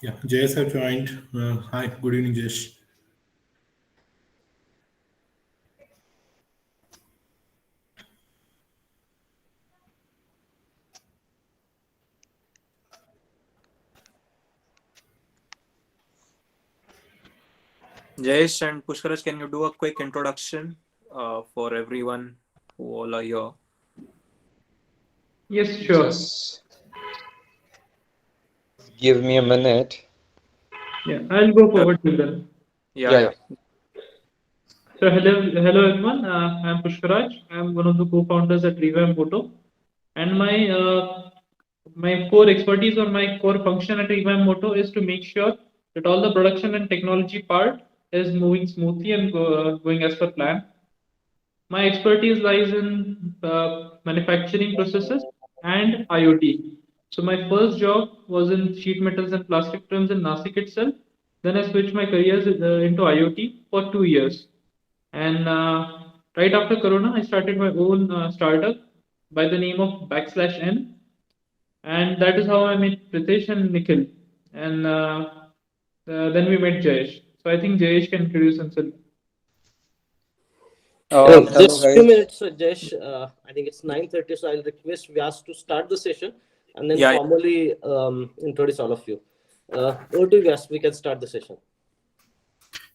Yeah, Jayesh have joined. Hi, good evening, Jayesh. Jayesh and Pushkraj, can you do a quick introduction for everyone who all are here? Yes, sure. Just give me a minute. Yeah, I'll go forward with that. Yeah, Yeah, yeah. yeah. So hello everyone. I'm Pushkraj. I'm one of the co-founders at Revamp Moto, and my core expertise or my core function at Revamp Moto is to make sure that all the production and technology part is moving smoothly and going as per plan. My expertise lies in manufacturing processes and IoT. So my first job was in sheet metals and plastic films in Nashik itself. Then I switched my careers into IoT for 2 years. And right after Corona, I started my own startup by the name of backslash N. And that is how I met Pritesh and Nikhil. And then we met Jayesh. So I think Jayesh can introduce himself. Hello Just few guys. minutes, Jesh. I think it's 9:30, so I'll request Vyas to start the session and then Yeah. formally introduce all of you. Over to Vyas, we can start the session.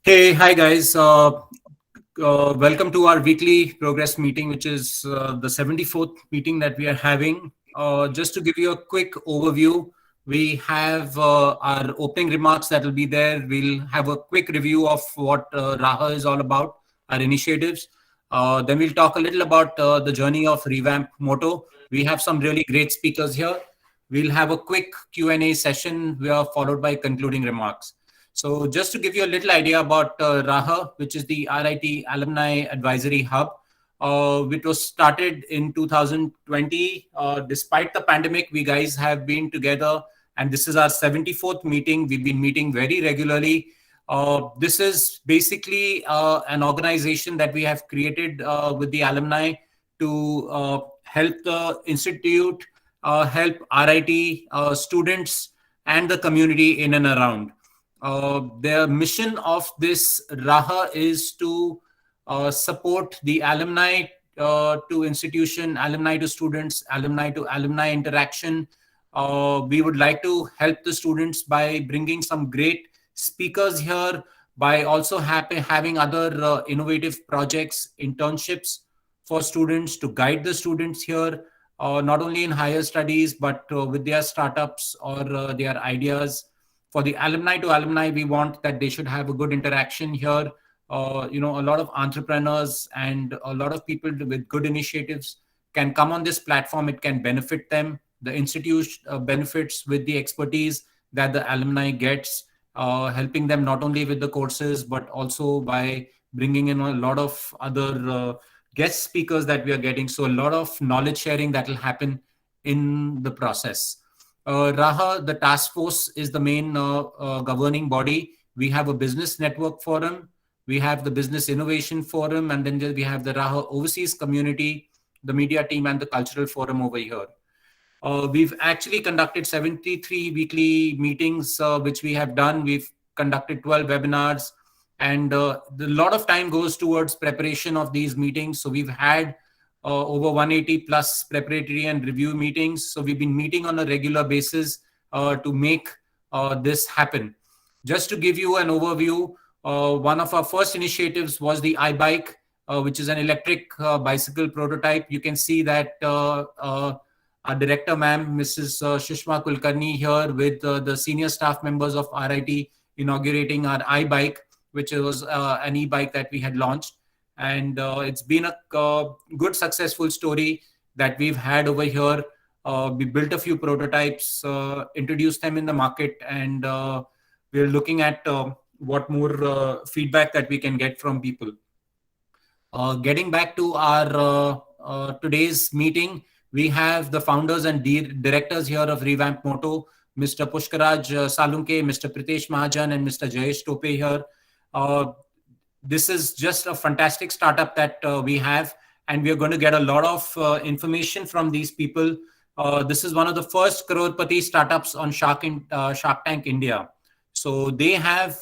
Hey, hi guys. Welcome to our weekly progress meeting, which is the 74th meeting that we are having. Just to give you a quick overview, we have our opening remarks that will be there. We'll have a quick review of what RAAH is all about, our initiatives. Then we'll talk a little about the journey of Revamp Moto. We have some really great speakers here. We'll have a quick Q&A session, followed by concluding remarks. So just to give you a little idea about RAAH, which is the RIT Alumni Advisory Hub, which was started in 2020. Despite the pandemic, we guys have been together, and this is our 74th meeting. We've been meeting very regularly. This is basically an organization that we have created with the alumni to help the institute, help RIT students and the community in and around. The mission of this RAAH is to support the alumni to institution, alumni to students, alumni to alumni interaction. We would like to help the students by bringing some great speakers here, by also having other innovative projects, internships for students to guide the students here, not only in higher studies, but with their startups or their ideas. For the alumni to alumni, we want that they should have a good interaction here. A lot of entrepreneurs and a lot of people with good initiatives can come on this platform. It can benefit them. The institute benefits with the expertise that the alumni gets, helping them not only with the courses, but also by bringing in a lot of other guest speakers that we are getting. So a lot of knowledge sharing that will happen in the process. RAAH, the task force, is the main governing body. We have a business network forum. We have the business innovation forum. And then we have the RAAH overseas community, the media team, and the cultural forum over here. We've actually conducted 73 weekly meetings, which we have done. We've conducted 12 webinars. And a lot of time goes towards preparation of these meetings. So we've had over 180 plus preparatory and review meetings. So we've been meeting on a regular basis to make this happen. Just to give you an overview, one of our first initiatives was the iBike, which is an electric bicycle prototype. You can see that our director, ma'am, Mrs. Shushma Kulkarni here with the senior staff members of RIT inaugurating our iBike, which was an e-bike that we had launched. And it's been a good, successful story that we've had over here. We built a few prototypes, introduced them in the market, and we're looking at what more feedback that we can get from people. Getting back to our today's meeting, we have the founders and directors here of Revamp Moto, Mr. Pushkraj Salunkhe, Mr. Pritesh Mahajan, and Mr. Jayesh Tope here. This is just a fantastic startup that we have, and we are going to get a lot of information from these people. This is one of the first Crorepati startups on Shark Tank India. So they have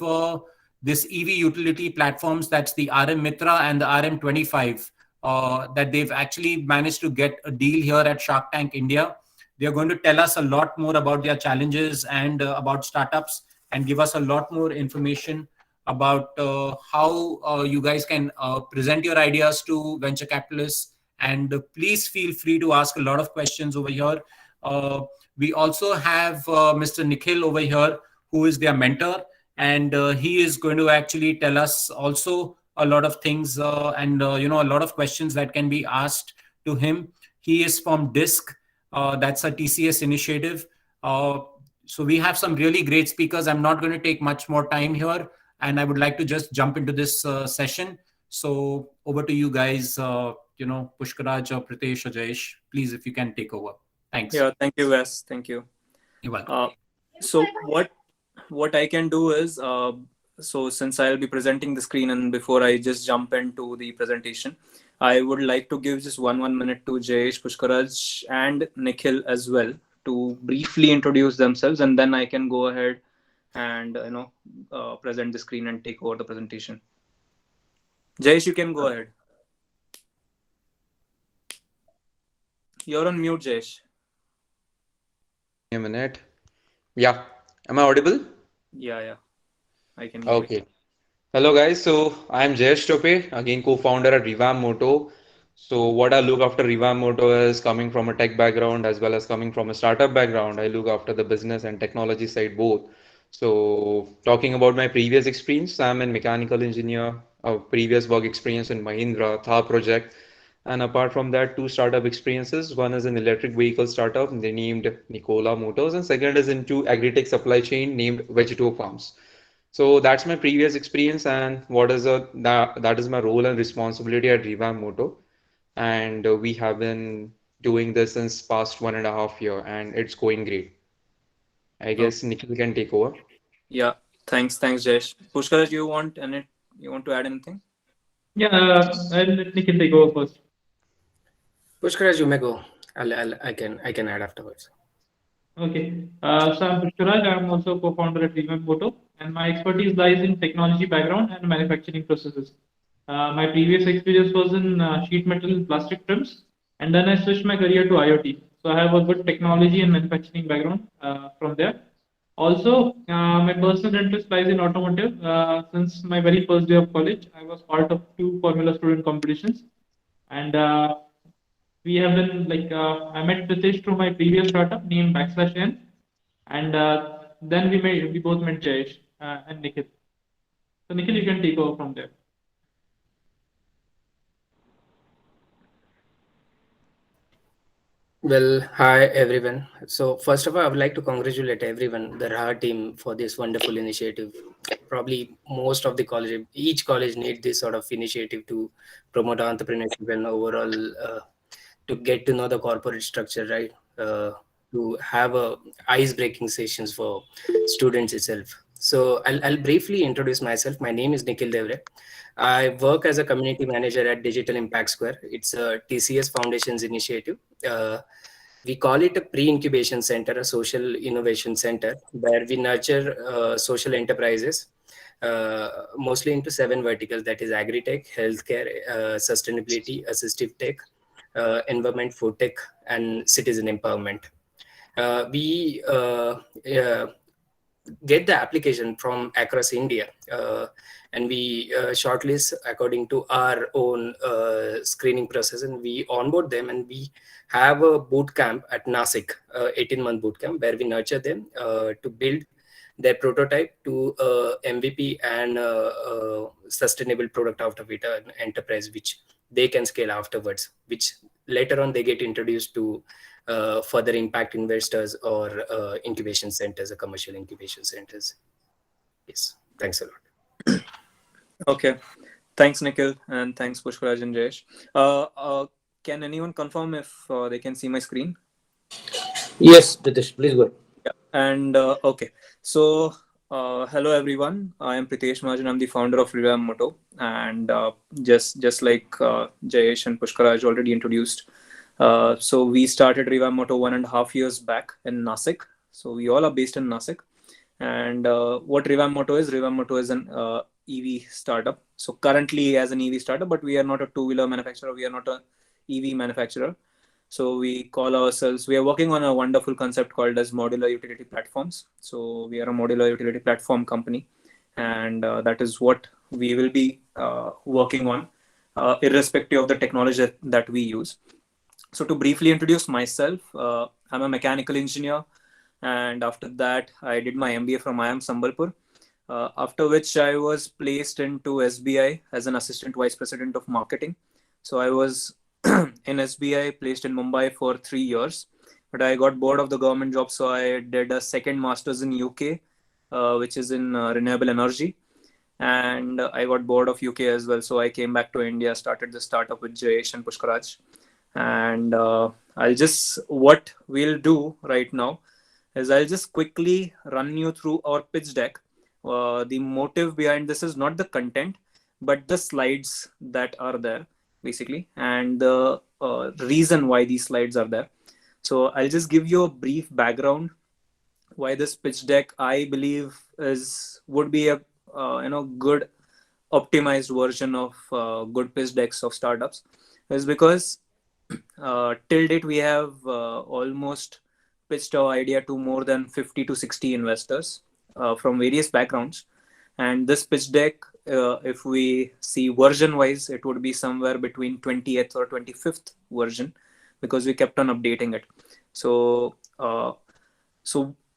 this EV utility platforms, that's the RM Mitra and the RM25, that they've actually managed to get a deal here at Shark Tank India. They're going to tell us a lot more about their challenges and about startups, and give us a lot more information about how you guys can present your ideas to venture capitalists. And please feel free to ask a lot of questions over here. We also have Mr. Nikhil over here, who is their mentor, and he is going to actually tell us also a lot of things and a lot of questions that can be asked to him. He is from DISC, that's a TCS initiative. So we have some really great speakers. I'm not going to take much more time here, and I would like to just jump into this session. So over to you guys, Pushkraj or Pritesh or Jayesh, please, if you can take over. Thanks. Yeah, thank you, Wes. Thank you. You're welcome. So what I can do is, so since I'll be presenting the screen, and before I just jump into the presentation, I would like to give just one minute to Jayesh, Pushkraj, and Nikhil as well to briefly introduce themselves, and then I can go ahead and present the screen and take over the presentation. Jayesh, you can go ahead. You're on mute, Jayesh. A minute. Yeah. Am I audible? Yeah. I can hear you. Okay. Hello guys. So I'm Jayesh Tope, again co-founder at Revamp Moto. So what I look after Revamp Moto is, coming from a tech background as well as coming from a startup background, I look after the business and technology side both. So talking about my previous experience, I'm a mechanical engineer, a previous work experience in Mahindra, Thar project. And apart from that, two startup experiences. One is an electric vehicle startup, they named Nikola Motors, and second is into agri-tech supply chain named Vegetable Farms. So that's my previous experience, and that is my role and responsibility at Revamp Moto. And we have been doing this since past 1.5 years, and it's going great. I guess Nikhil can take over. Yeah, thanks, Jayesh. Pushkraj, you want to add anything? Yeah, I'll let Nikhil take over first. Pushkraj, you may go. I can add afterwards. Okay. So I'm Pushkraj. I'm also co-founder at Revamp Moto, and my expertise lies in technology background and manufacturing processes. My previous experience was in sheet metal and plastic trims, and then I switched my career to IoT. So I have a good technology and manufacturing background from there. Also, my personal interest lies in automotive. Since my very first day of college, I was part of 2 Formula student competitions, and we have been I met Pritesh through my previous startup named \n, and then we both met Jayesh and Nikhil. So Nikhil, you can take over from there. Well, hi everyone. So first of all, I would like to congratulate everyone, the RAAH team, for this wonderful initiative. Probably most of the each college needs this sort of initiative to promote entrepreneurship and overall to get to know the corporate structure, right? To have ice-breaking sessions for students itself. So I'll briefly introduce myself. My name is Nikhil Devre. I work as a community manager at Digital Impact Square. It's a TCS Foundation's initiative. We call it a pre-incubation center, a social innovation center, where we nurture social enterprises, mostly into 7 verticals, that is agri-tech, healthcare, sustainability, assistive tech, environment, food tech, and citizen empowerment. We get the application from across India, and we shortlist according to our own screening process, and we onboard them, and we have a boot camp at Nashik, 18-month boot camp, where we nurture them to build their prototype to MVP and sustainable product out of it, an enterprise which they can scale afterwards, which later on they get introduced to further impact investors or incubation centers, or commercial incubation centers. Yes, thanks a lot. Okay, thanks Nikhil, and thanks Pushkraj and Jayesh. Can anyone confirm if they can see my screen? Yes, Pritesh, please go. Yeah, and okay. So hello everyone. I am Pritesh Mahajan. I'm the founder of Revamp Moto, and just like Jayesh and Pushkraj already introduced, so we started Revamp Moto 1.5 years back in Nashik. So we all are based in Nashik, And what Revamp Moto is? Revamp Moto is an EV startup. So currently as an EV startup, but we are not a two-wheeler manufacturer. We are not a EV manufacturer. So we call ourselves, we are working on a wonderful concept called as modular utility platforms. So we are a modular utility platform company. And that is what we will be working on, irrespective of the technology that we use. So to briefly introduce myself, I'm a mechanical engineer. And after that, I did my MBA from IIM Sambalpur. After which I was placed into SBI as an assistant vice president of marketing. So I was in SBI, placed in Mumbai for 3 years, but I got bored of the government job. So I did a second master's in UK, which is in renewable energy. And I got bored of UK as well. So I came back to India, started the startup with Jayesh and Pushkraj. And what we'll do right now is I'll just quickly run you through our pitch deck. The motive behind this is not the content, but the slides that are there, basically, and the reason why these slides are there. So I'll just give you a brief background why this pitch deck, I believe, would be a good optimized version of good pitch decks of startups, is because till date we have almost pitched our idea to more than 50 to 60 investors from various backgrounds. And this pitch deck, if we see version wise, it would be somewhere between 20th or 25th version, because we kept on updating it. So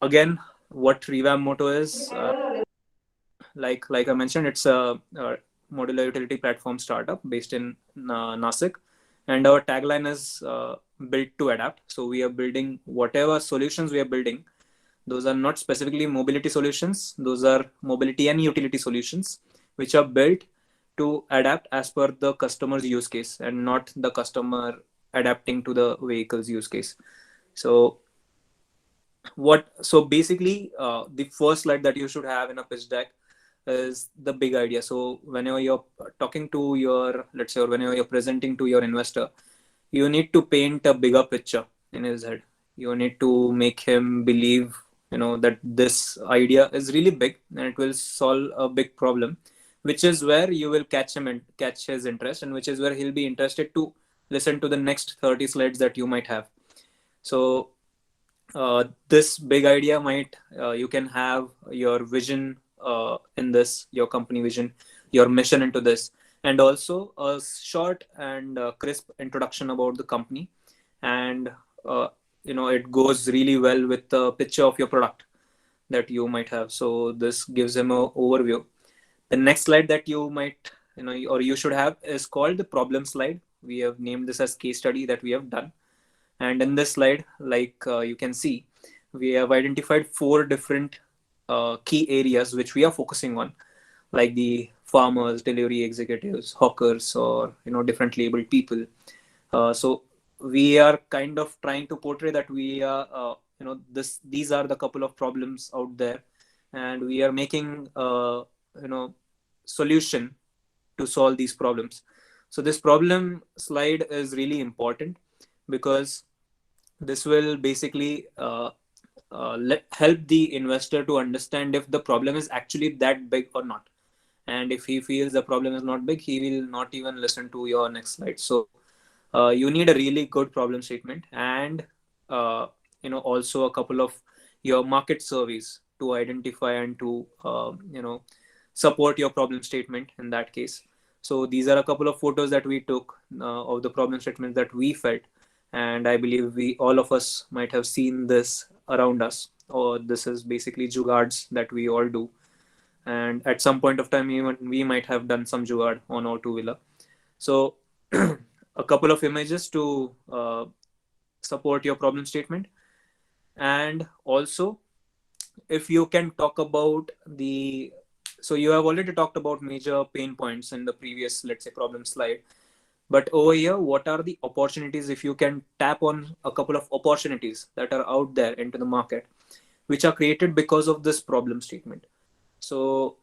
again, what Revamp Moto is, like I mentioned, it's a modular utility platform startup based in Nashik. And our tagline is built to adapt. So we are building whatever solutions we are building. Those are not specifically mobility solutions. Those are mobility and utility solutions, which are built to adapt as per the customer's use case and not the customer adapting to the vehicle's use case. So basically, the first slide that you should have in a pitch deck is the big idea. So whenever you're talking to your, let's say, or whenever you're presenting to your investor, you need to paint a bigger picture in his head. You need to make him believe, that this idea is really big and it will solve a big problem, which is where you will catch him and catch his interest, and which is where he'll be interested to listen to the next 30 slides that you might have. So this big idea you can have your vision in this, your company vision, your mission into this, and also a short and crisp introduction about the company. And it goes really well with the picture of your product that you might have. So this gives them an overview. The next slide that you might, or you should have, is called the problem slide. We have named this as case study that we have done. And in this slide, you can see, we have identified 4 different key areas which we are focusing on, like the farmers, delivery executives, hawkers, or different labeled people. So we are kind of trying to portray that we are, these are the couple of problems out there, and we are making solution to solve these problems. So this problem slide is really important, because this will basically help the investor to understand if the problem is actually that big or not. And if he feels the problem is not big, he will not even listen to your next slide. So you need a really good problem statement, and also a couple of your market surveys to identify and to support your problem statement in that case. So these are a couple of photos that we took of the problem statement that we felt, and I believe all of us might have seen this around us, or this is basically jugaads that we all do. And at some point of time, even we might have done some jugaad on our two-wheeler. So a couple of images to support your problem statement. And also, if you can talk about so you have already talked about major pain points in the previous, let's say, problem slide. But over here, what are the opportunities? If you can tap on a couple of opportunities that are out there into the market, which are created because of this problem statement. So,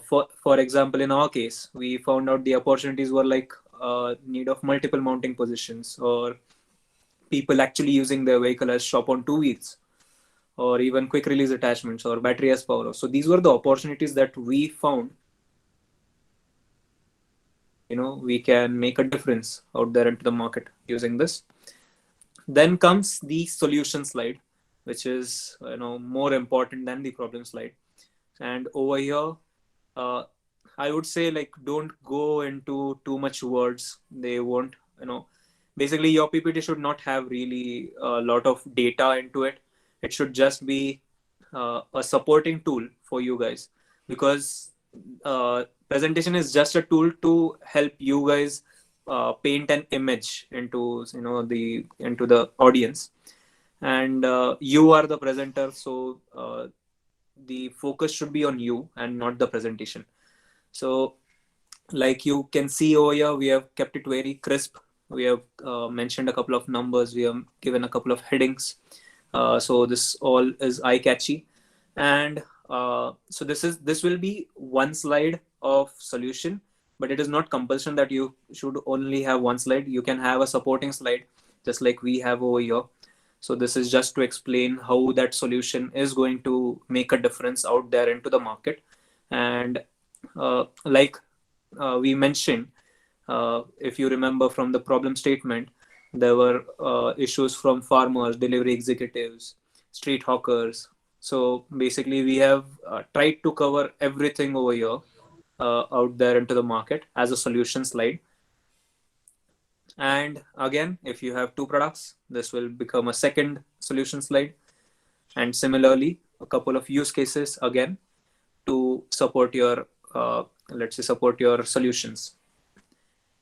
for example, in our case, we found out the opportunities were like need of multiple mounting positions, or people actually using their vehicle as shop on 2 wheels, or even quick release attachments or battery as power. So these were the opportunities that we found. We can make a difference out there into the market using this. Then comes the solution slide, which is more important than the problem slide. And over here, I would say, like, don't go into too much words. They won't, basically your PPT should not have really a lot of data into it. It should just be a supporting tool for you guys, because presentation is just a tool to help you guys paint an image into the audience, and you are the presenter, so the focus should be on you and not the presentation. So like you can see over here, we have kept it very crisp. We have mentioned a couple of numbers, we have given a couple of headings, so this all is eye-catchy. And so this will be one slide of solution, but it is not compulsion that you should only have one slide. You can have a supporting slide just like we have over here. So this is just to explain how that solution is going to make a difference out there into the market. And like we mentioned, if you remember from the problem statement, there were issues from farmers, delivery executives, street hawkers. So basically we have tried to cover everything over here out there into the market as a solution slide. And again, if you have two products, this will become a second solution slide. And similarly, a couple of use cases again to support your, let's say, support your solutions.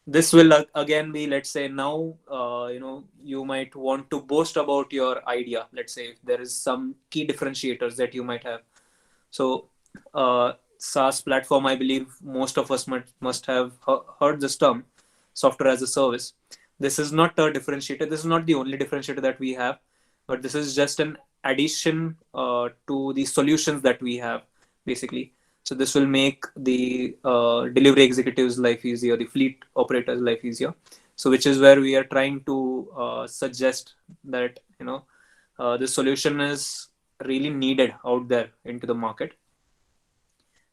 This will again be, let's say now, you might want to boast about your idea. Let's say if there is some key differentiators that you might have. So SaaS platform, I believe most of us must have heard this term, software as a service. This is not a differentiator. This is not the only differentiator that we have, but this is just an addition to the solutions that we have, basically. So this will make the delivery executives' life easier, the fleet operators' life easier. So which is where we are trying to suggest that this solution is really needed out there into the market.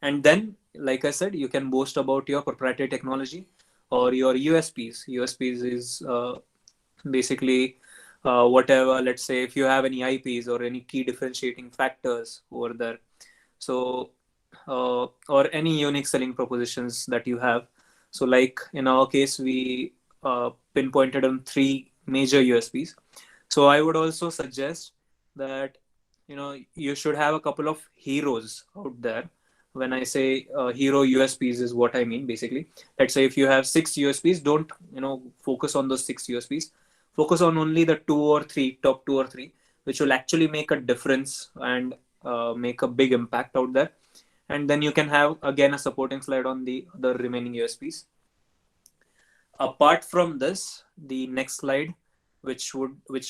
And then, like I said, you can boast about your proprietary technology or your USPs. USPs is basically whatever, let's say, if you have any IPs or any key differentiating factors over there. So, or any unique selling propositions that you have. So like in our case, we pinpointed on 3 major USPs. So I would also suggest that, you should have a couple of heroes out there. When I say hero USPs is what I mean, basically. Let's say if you have 6 USPs, don't, focus on those 6 USPs. Focus on only the 2 or 3, top 2 or 3, which will actually make a difference and make a big impact out there. And then you can have, again, a supporting slide on the other remaining USPs. Apart from this, the next slide, which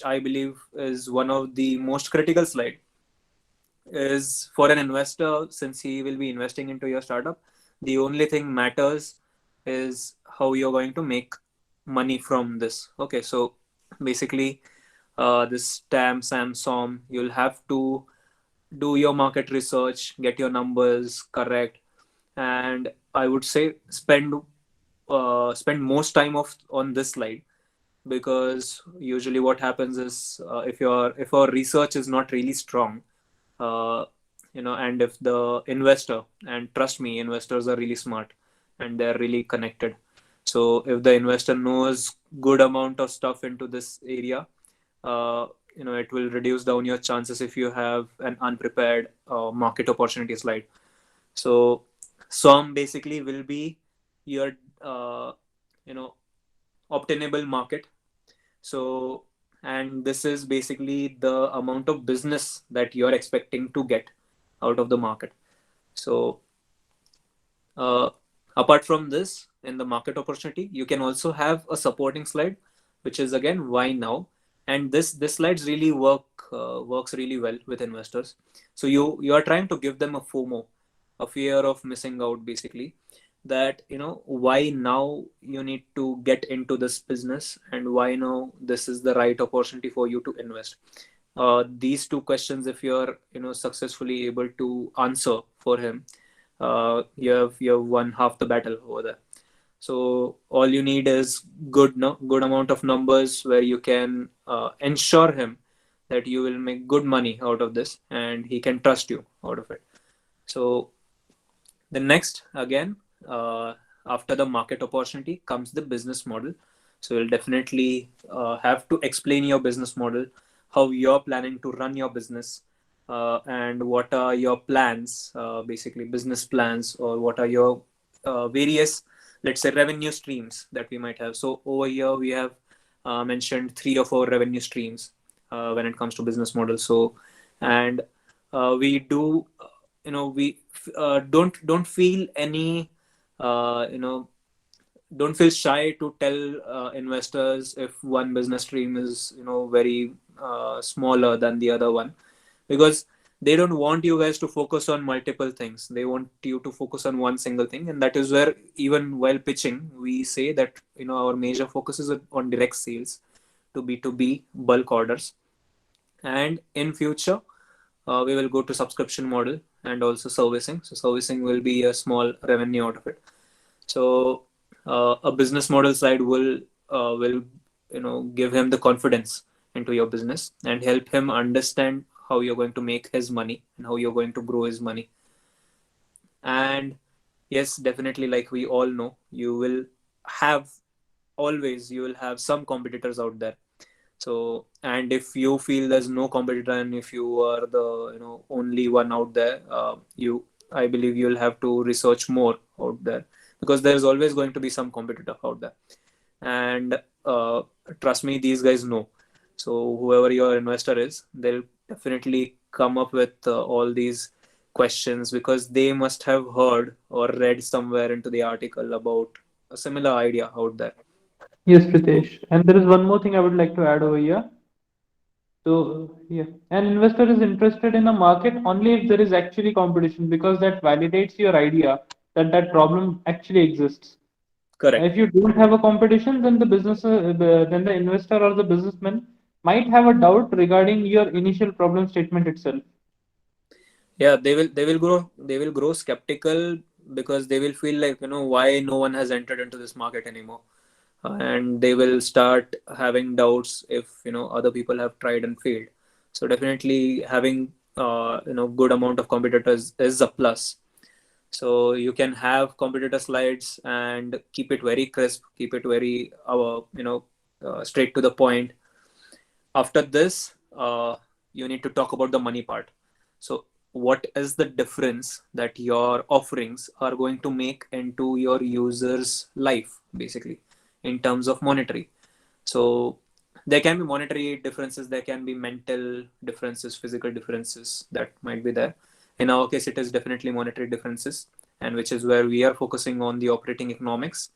I believe is one of the most critical slide, is for an investor. Since he will be investing into your startup, the only thing matters is how you're going to make money from this. Okay, so basically this TAM, SAM, SOM, you'll have to do your market research, get your numbers correct, and I would say spend most time on this slide, because usually what happens is if our research is not really strong, and if the investor, and trust me, investors are really smart and they're really connected. So if the investor knows good amount of stuff into this area, it will reduce down your chances if you have an unprepared market opportunity slide. So SOM basically will be your obtainable market. So, and this is basically the amount of business that you're expecting to get out of the market. So apart from this, in the market opportunity, you can also have a supporting slide, which is again, why now? And this slides really works really well with investors. So you are trying to give them a FOMO, a fear of missing out, basically, that why now you need to get into this business, and why now this is the right opportunity for you to invest. these two questions, if you're successfully able to answer for him, you have won half the battle over there. So all you need is good amount of numbers where you can ensure him that you will make good money out of this, and he can trust you out of it. So the next, again, after the market opportunity comes the business model. So you'll definitely have to explain your business model, how you're planning to run your business, and what are your plans, basically business plans, or what are your various, let's say, revenue streams that we might have. So over here we have mentioned 3 or 4 revenue streams when it comes to business model. So, and we do, we don't feel any, don't feel shy to tell investors if one business stream is very smaller than the other one, because they don't want you guys to focus on multiple things. They want you to focus on one single thing, and that is where, even while pitching, we say that our major focus is on direct sales to B2B bulk orders, and in future we will go to subscription model and also servicing. So servicing will be a small revenue out of it. So a business model side will give him the confidence into your business and help him understand how you're going to make his money and how you're going to grow his money. And yes, definitely, like we all know, you will have some competitors out there. So, and if you feel there's no competitor and if you are the only one out there, I believe you'll have to research more out there, because there's always going to be some competitor out there. And trust me, these guys know. So whoever your investor is, they'll definitely come up with all these questions, because they must have heard or read somewhere into the article about a similar idea out there. Yes, Pritesh. And there is one more thing I would like to add over here. So, yeah, an investor is interested in a market only if there is actually competition, because that validates your idea that that problem actually exists. Correct. If you don't have a competition, then then the investor or the businessman might have a doubt regarding your initial problem statement itself. Yeah, they will grow skeptical, because they will feel like, why no one has entered into this market anymore. And they will start having doubts if other people have tried and failed. So definitely having good amount of competitors is a plus. So you can have competitor slides and keep it very crisp, keep it very straight to the point. After this, you need to talk about the money part. So what is the difference that your offerings are going to make into your users' life, basically, in terms of monetary? So there can be monetary differences, there can be mental differences, physical differences that might be there. In our case, it is definitely monetary differences, and which is where we are focusing on the operating economics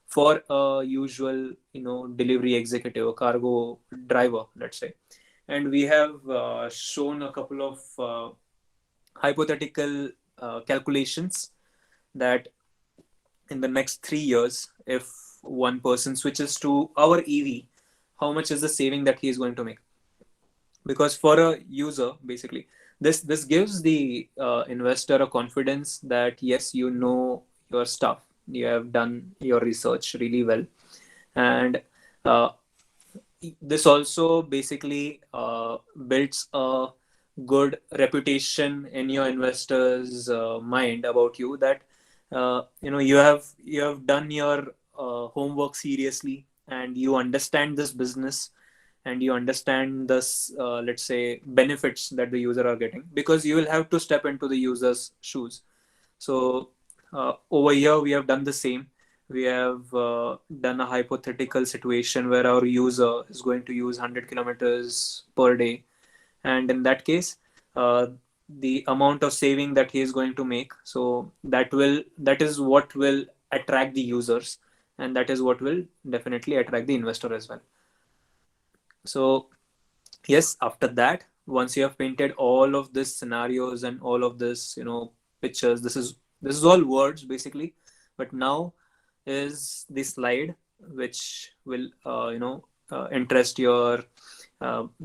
for a usual delivery executive, a cargo driver, let's say. And we have shown a couple of hypothetical calculations that in the next 3 years, if one person switches to our EV, how much is the saving that he is going to make? Because for a user, basically, this gives the investor a confidence that yes, your stuff, you have done your research really well. And this also basically builds a good reputation in your investors' mind about you, that you have done your homework seriously, and you understand this business, and you understand this let's say benefits that the user are getting, because you will have to step into the user's shoes. So over here we have done the same. We have done a hypothetical situation where our user is going to use 100 kilometers per day, and in that case the amount of saving that he is going to make, so that is what will attract the users, and that is what will definitely attract the investor as well. So yes, after that, once you have painted all of these scenarios and all of this pictures, this is all words basically, but now is the slide which will interest your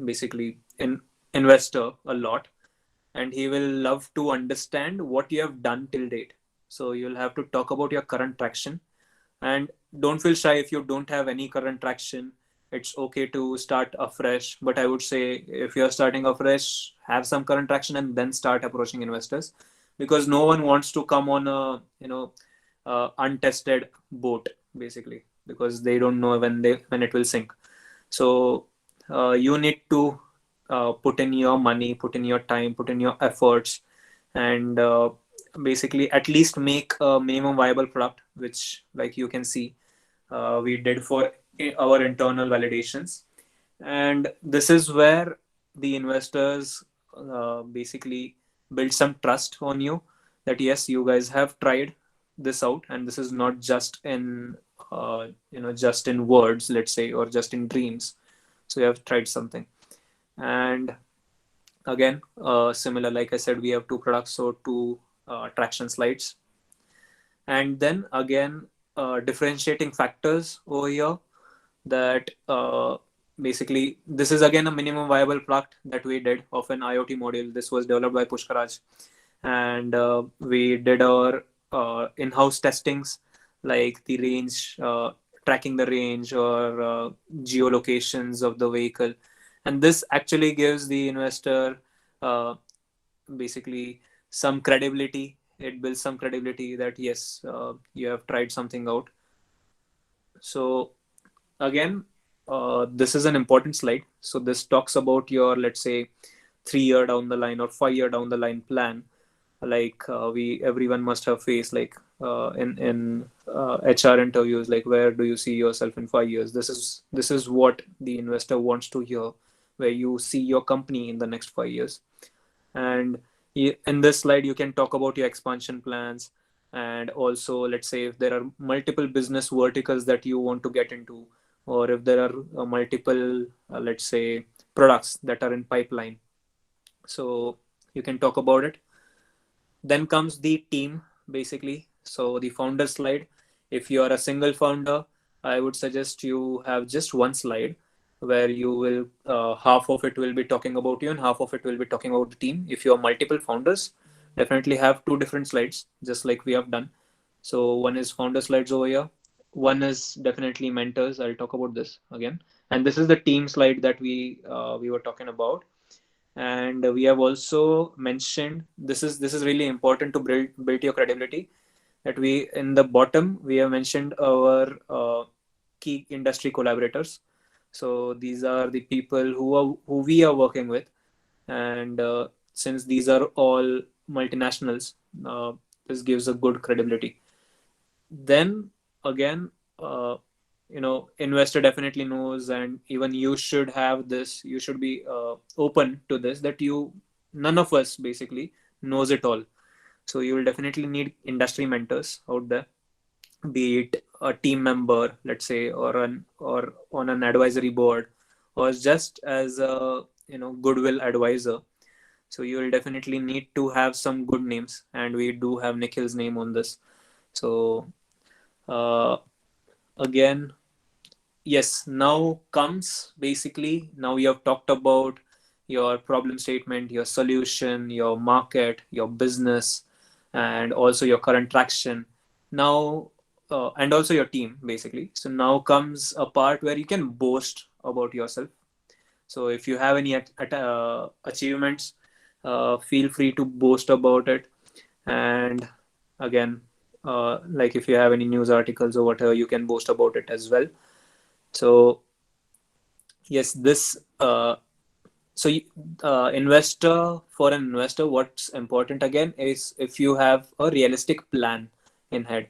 basically in investor a lot, and he will love to understand what you have done till date. So you'll have to talk about your current traction, and don't feel shy if you don't have any current traction. It's okay to start afresh, but I would say if you're starting afresh, have some current traction and then start approaching investors, because no one wants to come on a untested boat, basically, because they don't know when it will sink. So you need to put in your money, put in your time, put in your efforts, and basically at least make a minimum viable product, which, like you can see, we did for our internal validations. And this is where the investors basically build some trust on you, that yes, you guys have tried this out, and this is not just in just in words, let's say, or just in dreams. So you have tried something. And again, similar, like I said, we have two products, so two traction slides. And then again, differentiating factors over here, that basically this is again a minimum viable product that we did of an IoT module. This was developed by Pushkraj, and we did our in-house testings, like the range, tracking the range, or geolocations of the vehicle. And this actually gives the investor basically some credibility. It builds some credibility that yes, you have tried something out. So again, this is an important slide. So this talks about your, let's say, 3-year down the line or 5-year down the line plan. Like everyone must have faced, like in HR interviews, like where do you see yourself in 5 years? This is what the investor wants to hear, where you see your company in the next 5 years. And in this slide, you can talk about your expansion plans, and also, let's say, if there are multiple business verticals that you want to get into, or if there are multiple, let's say, products that are in pipeline. So you can talk about it. Then comes the team, basically. So the founder slide, if you are a single founder, I would suggest you have just one slide where you will, half of it will be talking about you and half of it will be talking about the team. If you are multiple founders, definitely have 2 different slides, just like we have done. So one is founder slides over here. One is definitely mentors. I'll talk about this again. And this is the team slide that we were talking about. And we have also mentioned, this is really important to build your credibility, that we, in the bottom, we have mentioned our key industry collaborators. So these are the people who we are working with, and since these are all multinationals, this gives a good credibility. Then again, investor definitely knows, and even you should have this. You should be open to this, that none of us basically knows it all. So you will definitely need industry mentors out there, be it a team member, let's say, or on an advisory board, or just as a goodwill advisor. So you will definitely need to have some good names, and we do have Nikhil's name on this. So again, yes, now comes basically, now you have talked about your problem statement, your solution, your market, your business, and also your current traction. Now, and also your team, basically. So now comes a part where you can boast about yourself. So if you have any achievements, feel free to boast about it. And again, like if you have any news articles or whatever, you can boast about it as well. So yes, this for an investor, what's important again is if you have a realistic plan in head,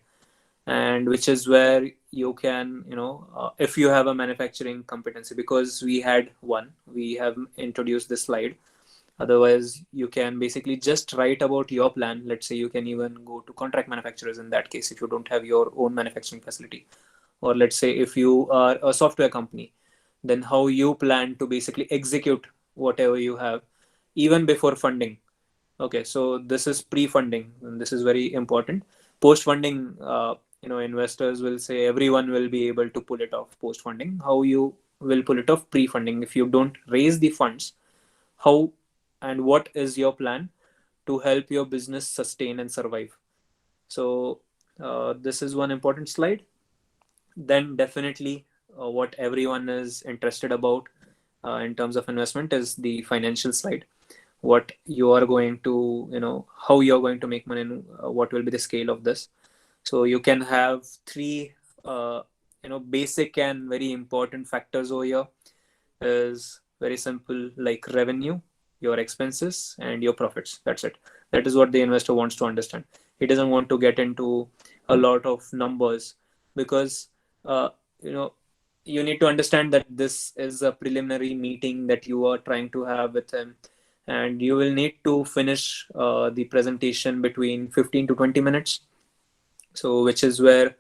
and which is where you can, if you have a manufacturing competency, because we have introduced this slide. Otherwise, you can basically just write about your plan. Let's say you can even go to contract manufacturers in that case, if you don't have your own manufacturing facility. Or let's say if you are a software company, then how you plan to basically execute whatever you have, even before funding. Okay, so this is pre-funding, and this is very important. Post-funding, investors will say everyone will be able to pull it off post-funding. How you will pull it off pre-funding? If you don't raise the funds, how and what is your plan to help your business sustain and survive. So this is one important slide. Then definitely what everyone is interested about in terms of investment is the financial side. What you are going to, how you're going to make money, and what will be the scale of this. So you can have three, basic and very important factors over here. Is very simple, like revenue, your expenses, and your profits. That's it. That is what the investor wants to understand. He doesn't want to get into a lot of numbers, because uh, you know you need to understand that this is a preliminary meeting that you are trying to have with him, and you will need to finish the presentation between 15 to 20 minutes. So which is where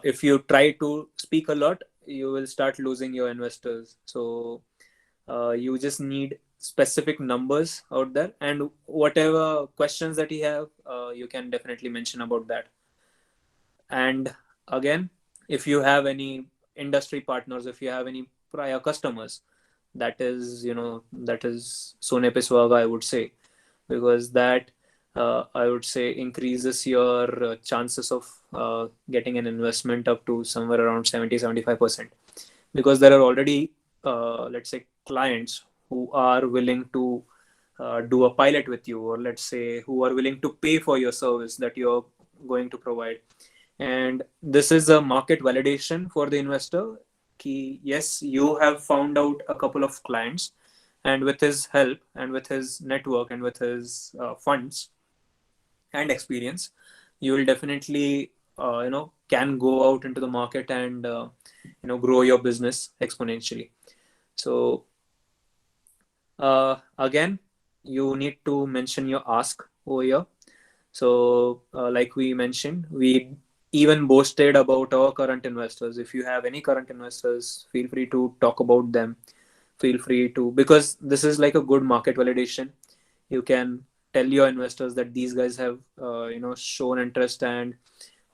if you try to speak a lot, you will start losing your investors. So you just need specific numbers out there, and whatever questions that you have, you can definitely mention about that. And again, if you have any industry partners, if you have any prior customers, that is sone pe suhaga, I would say, because that I would say increases your chances of getting an investment up to somewhere around 70-75%, because there are already let's say clients who are willing to do a pilot with you, or let's say who are willing to pay for your service that you're going to provide. And this is a market validation for the investor. Yes, you have found out a couple of clients, and with his help and with his network and with his funds and experience, you will definitely can go out into the market and grow your business exponentially. So again, you need to mention your ask over here. So like we mentioned, we even boasted about our current investors. If you have any current investors, feel free to talk about them. Feel free to, because this is like a good market validation. You can tell your investors that these guys have shown interest and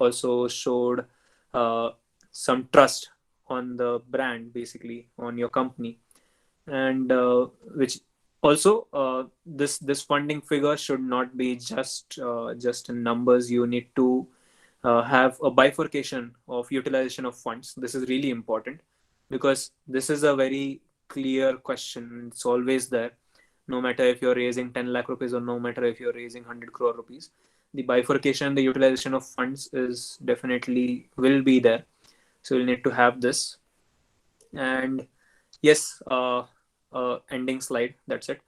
also showed some trust on the brand, basically on your company. And which also this funding figure should not be just in numbers. You need to have a bifurcation of utilization of funds. This is really important, because this is a very clear question. It's always there, no matter if you're raising 10 lakh rupees or no matter if you're raising 100 crore rupees. The bifurcation, the utilization of funds is definitely will be there. So you'll need to have this. And yes, ending slide, that's it.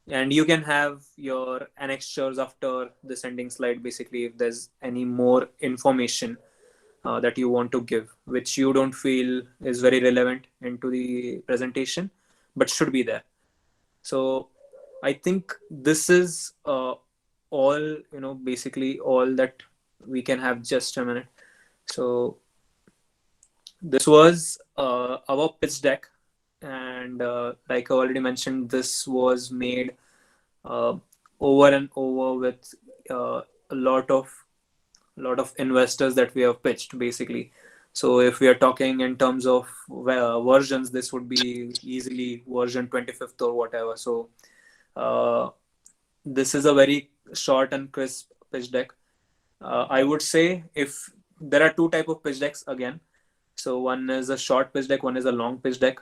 And you can have your annexures after this ending slide, basically, if there's any more information that you want to give, which you don't feel is very relevant into the presentation, but should be there. So I think this is all, basically all that we can have. Just a minute. So this was our pitch deck. And like I already mentioned, this was made over and over with a lot of investors that we have pitched, basically. So if we are talking in terms of versions, this would be easily version 25th or whatever. So this is a very short and crisp pitch deck. I would say, if there are two type of pitch decks again. So one is a short pitch deck, one is a long pitch deck.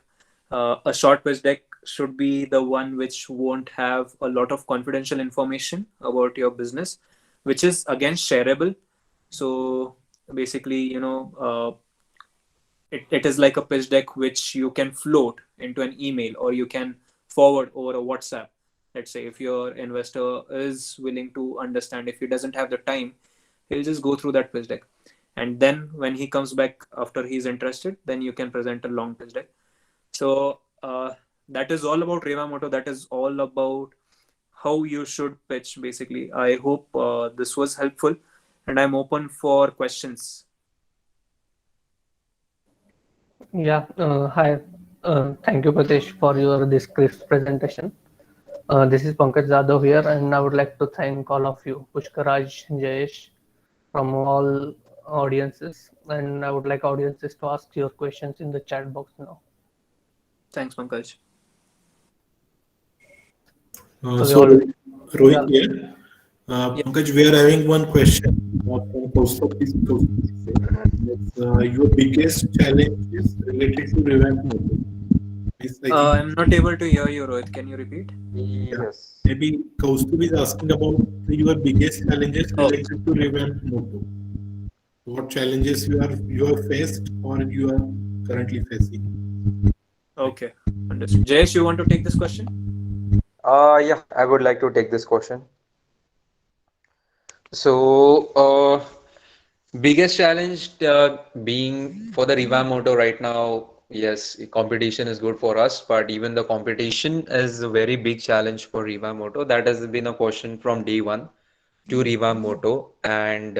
A short pitch deck should be the one which won't have a lot of confidential information about your business, which is again shareable. So basically, it is like a pitch deck which you can float into an email, or you can forward over a WhatsApp. Let's say if your investor is willing to understand, if he doesn't have the time, he'll just go through that pitch deck. And then when he comes back after he's interested, then you can present a long pitch deck. So that is all about Revamp Moto. That is all about how you should pitch, basically. I hope this was helpful, and I'm open for questions. Yeah, hi. Thank you, Pritesh, for this crisp presentation. This is Pankaj Jadhav here, and I would like to thank all of you, Pushkraj, Jayesh, from all audiences, and I would like audiences to ask your questions in the chat box now. Thanks, Pankaj. So we So all, Rohit yeah, here. Yeah. Pankaj, we are having one question from Kaustubh. Kaustubh says, your biggest challenge is related to revamp motor. I think, I'm not able to hear you, Rohit. Can you repeat? yeah, Yes. maybe Kaustubh is asking about your biggest challenges Oh, related to revamp motor. What challenges you have faced or you are currently facing? okay. Understood. Jayesh, you want to take this question? Yeah, I would like to take this question. So, biggest challenge being for the Revamp Moto right now, yes, competition is good for us, but even the competition is a very big challenge for Revamp Moto. That has been a question from day one to Revamp Moto, and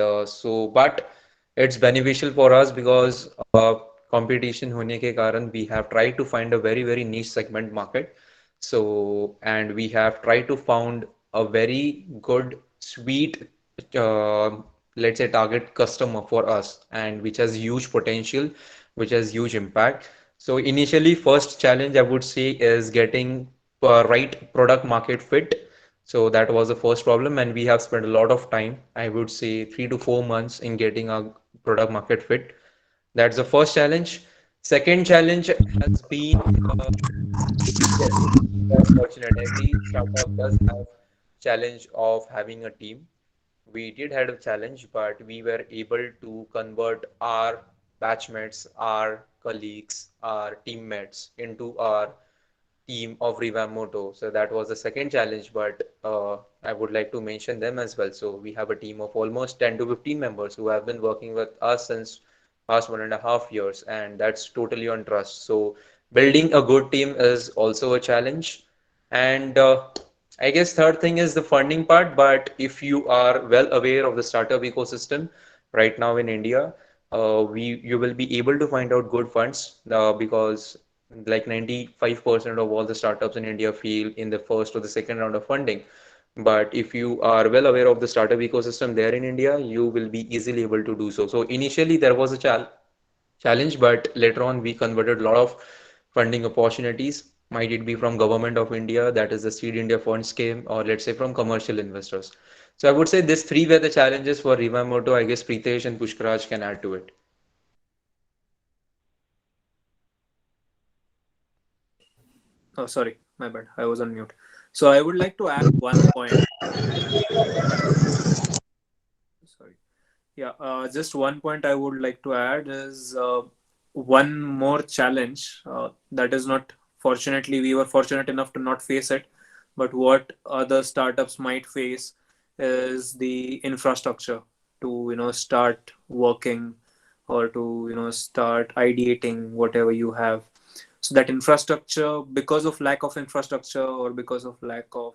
but it's beneficial for us because competition होने के कारण we have tried to find a very niche segment market. So, and we have tried to found a very good, sweet, uh, let's say target customer for us, and which has huge potential, which has huge impact. So initially, first challenge I would say is getting right product market fit. So that was the first problem, and we have spent a lot of time, I would say 3 to 4 months in getting our product market fit. That's the first challenge. Second challenge has been yes, being more fortunate. Every startup does have challenge of having a team. We did have a challenge, but we were able to convert our batchmates, our colleagues, our teammates into our team of Revamp Moto. So that was the second challenge, but I would like to mention them as well. So we have a team of almost 10 to 15 members who have been working with us since past 1.5 years, and that's totally on trust. So building a good team is also a challenge. And I guess third thing is the funding part, but if you are well aware of the startup ecosystem right now in India, you will be able to find out good funds because like 95% of all the startups in India fail in the first or the second round of funding. But if you are well aware of the startup ecosystem there in India, you will be easily able to do so. So initially there was a challenge, but later on we converted a lot of funding opportunities. Might it be from Government of India, that is the Seed India Fund scheme, or let's say from commercial investors. So I would say these three were the challenges for Revamp Moto. I guess Pritesh and Pushkraj can add to it. Oh, sorry, my bad. I was on mute. So I would like to add one point. Sorry. Yeah, just one point I would like to add is one more challenge that is not, fortunately, we were fortunate enough to not face it, but what other startups might face is the infrastructure to, start working or to, start ideating whatever you have. So that infrastructure, because of lack of infrastructure or because of lack of,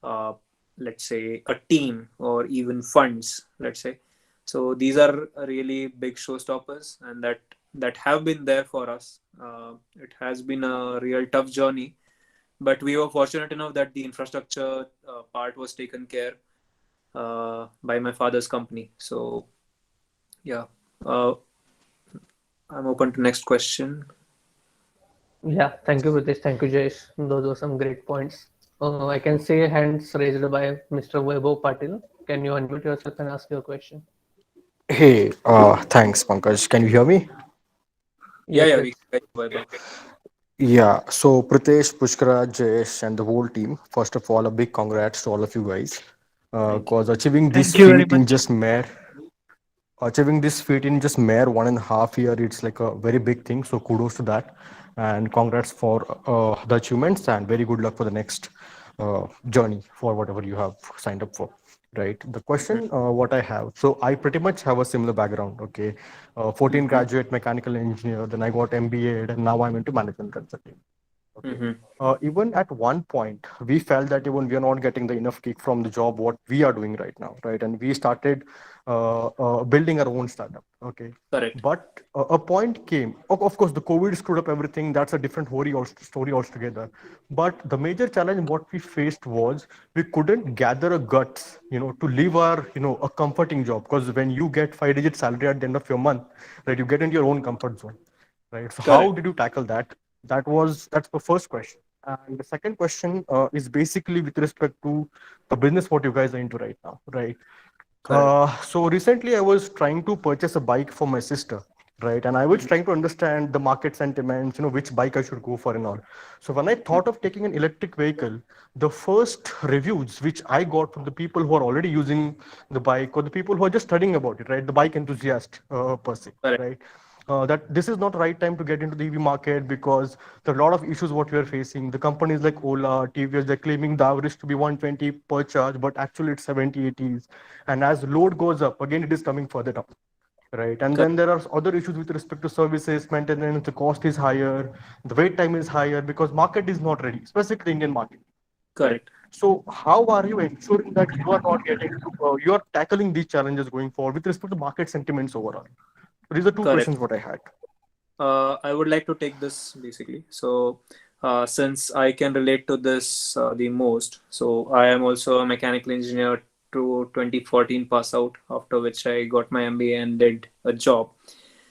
uh, let's say a team or even funds, let's say, so these are really big showstoppers, and that have been there for us. It has been a real tough journey, but we were fortunate enough that the infrastructure part was taken care by my father's company. So yeah, uh, I'm open to next question. yeah. Thank you, Pritesh. Thank you, Jayesh. Those were some great points. I can see hands raised by Mr. Vaibhav Patil. Can you unmute yourself and ask your question? Hey, thanks, Pankaj. Can you hear me? Yeah, Yes, yeah, yes. we can hear you. Yeah. So, Pritesh, Pushkara, Jayesh, and the whole team, first of all, a big congrats to all of you guys. Thank you. Because achieving this Thank you very feat in much. just mere 1.5 year, it's like a very big thing. So, kudos to that. And congrats for the achievements, and very good luck for the next journey for whatever you have signed up for. Right. The Mhm. question, what I have. So I pretty much have a similar background. Okay. 14 Mhm. graduate mechanical engineer, then I got MBA, and now I'm into management consulting. Okay. Mhm. Even at one point, we felt that even we are not getting the enough kick from the job what we are doing right now, right? And we started building our own startup. Okay. Correct. But a point came. Of course, the COVID screwed up everything. That's a different story altogether. But the major challenge what we faced was we couldn't gather a guts, to leave our, a comforting job. Because when you get 5-digit salary at the end of your month, right, you get into your own comfort zone, right? So how Correct. did you tackle that? That's the first question. And the second question is basically with respect to the business what you guys are into right now, right? So recently I was trying to purchase a bike for my sister, right? And I was trying to understand the market sentiments, which bike I should go for and all. So when I thought of taking an electric vehicle, the first reviews which I got from the people who are already using the bike or the people who are just studying about it, right? The bike enthusiast per se, Correct. right? That this is not the right time to get into the EV market because there are a lot of issues what we are facing. The companies like Ola, TVS, they're claiming the average to be 120 per charge, but actually it's 70, 80s. And as load goes up, again, it is coming further down. Right. And then there are other issues with respect to services, maintenance, the cost is higher, the wait time is higher because market is not ready, especially the Indian market. Correct. So how are you ensuring that you are not getting, you are tackling these challenges going forward with respect to market sentiments overall? These are two Correct. questions what I had. I would like to take this basically. So, since I can relate to this the most, so I am also a mechanical engineer to 2014 pass out, after which I got my MBA and did a job.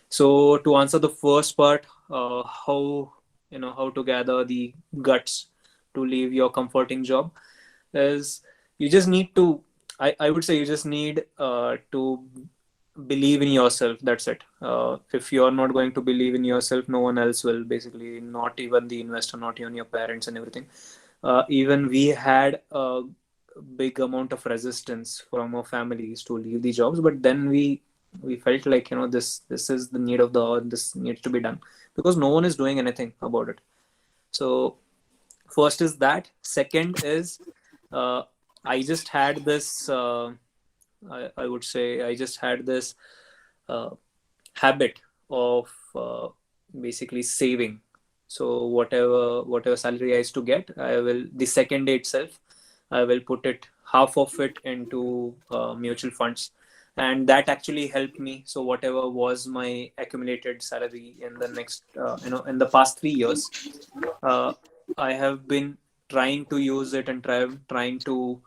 So, to answer the first part, how to gather the guts to leave your comforting job is you just need to. I would say you just need to believe in yourself. That's it. If you're not going to believe in yourself, no one else will, basically, not even the investor, not even your parents and everything. Even we had a big amount of resistance from our families to leave the jobs, but then we felt like, this is the need of the hour, this needs to be done, because no one is doing anything about it. So first is that. Second is, I just had this I would say I just had this habit of basically saving. So whatever salary I used to get, I will, the second day itself, I will put it, half of it, into mutual funds, and that actually helped me. So whatever was my accumulated salary in the next in the past 3 years, I have been trying to use it and trying to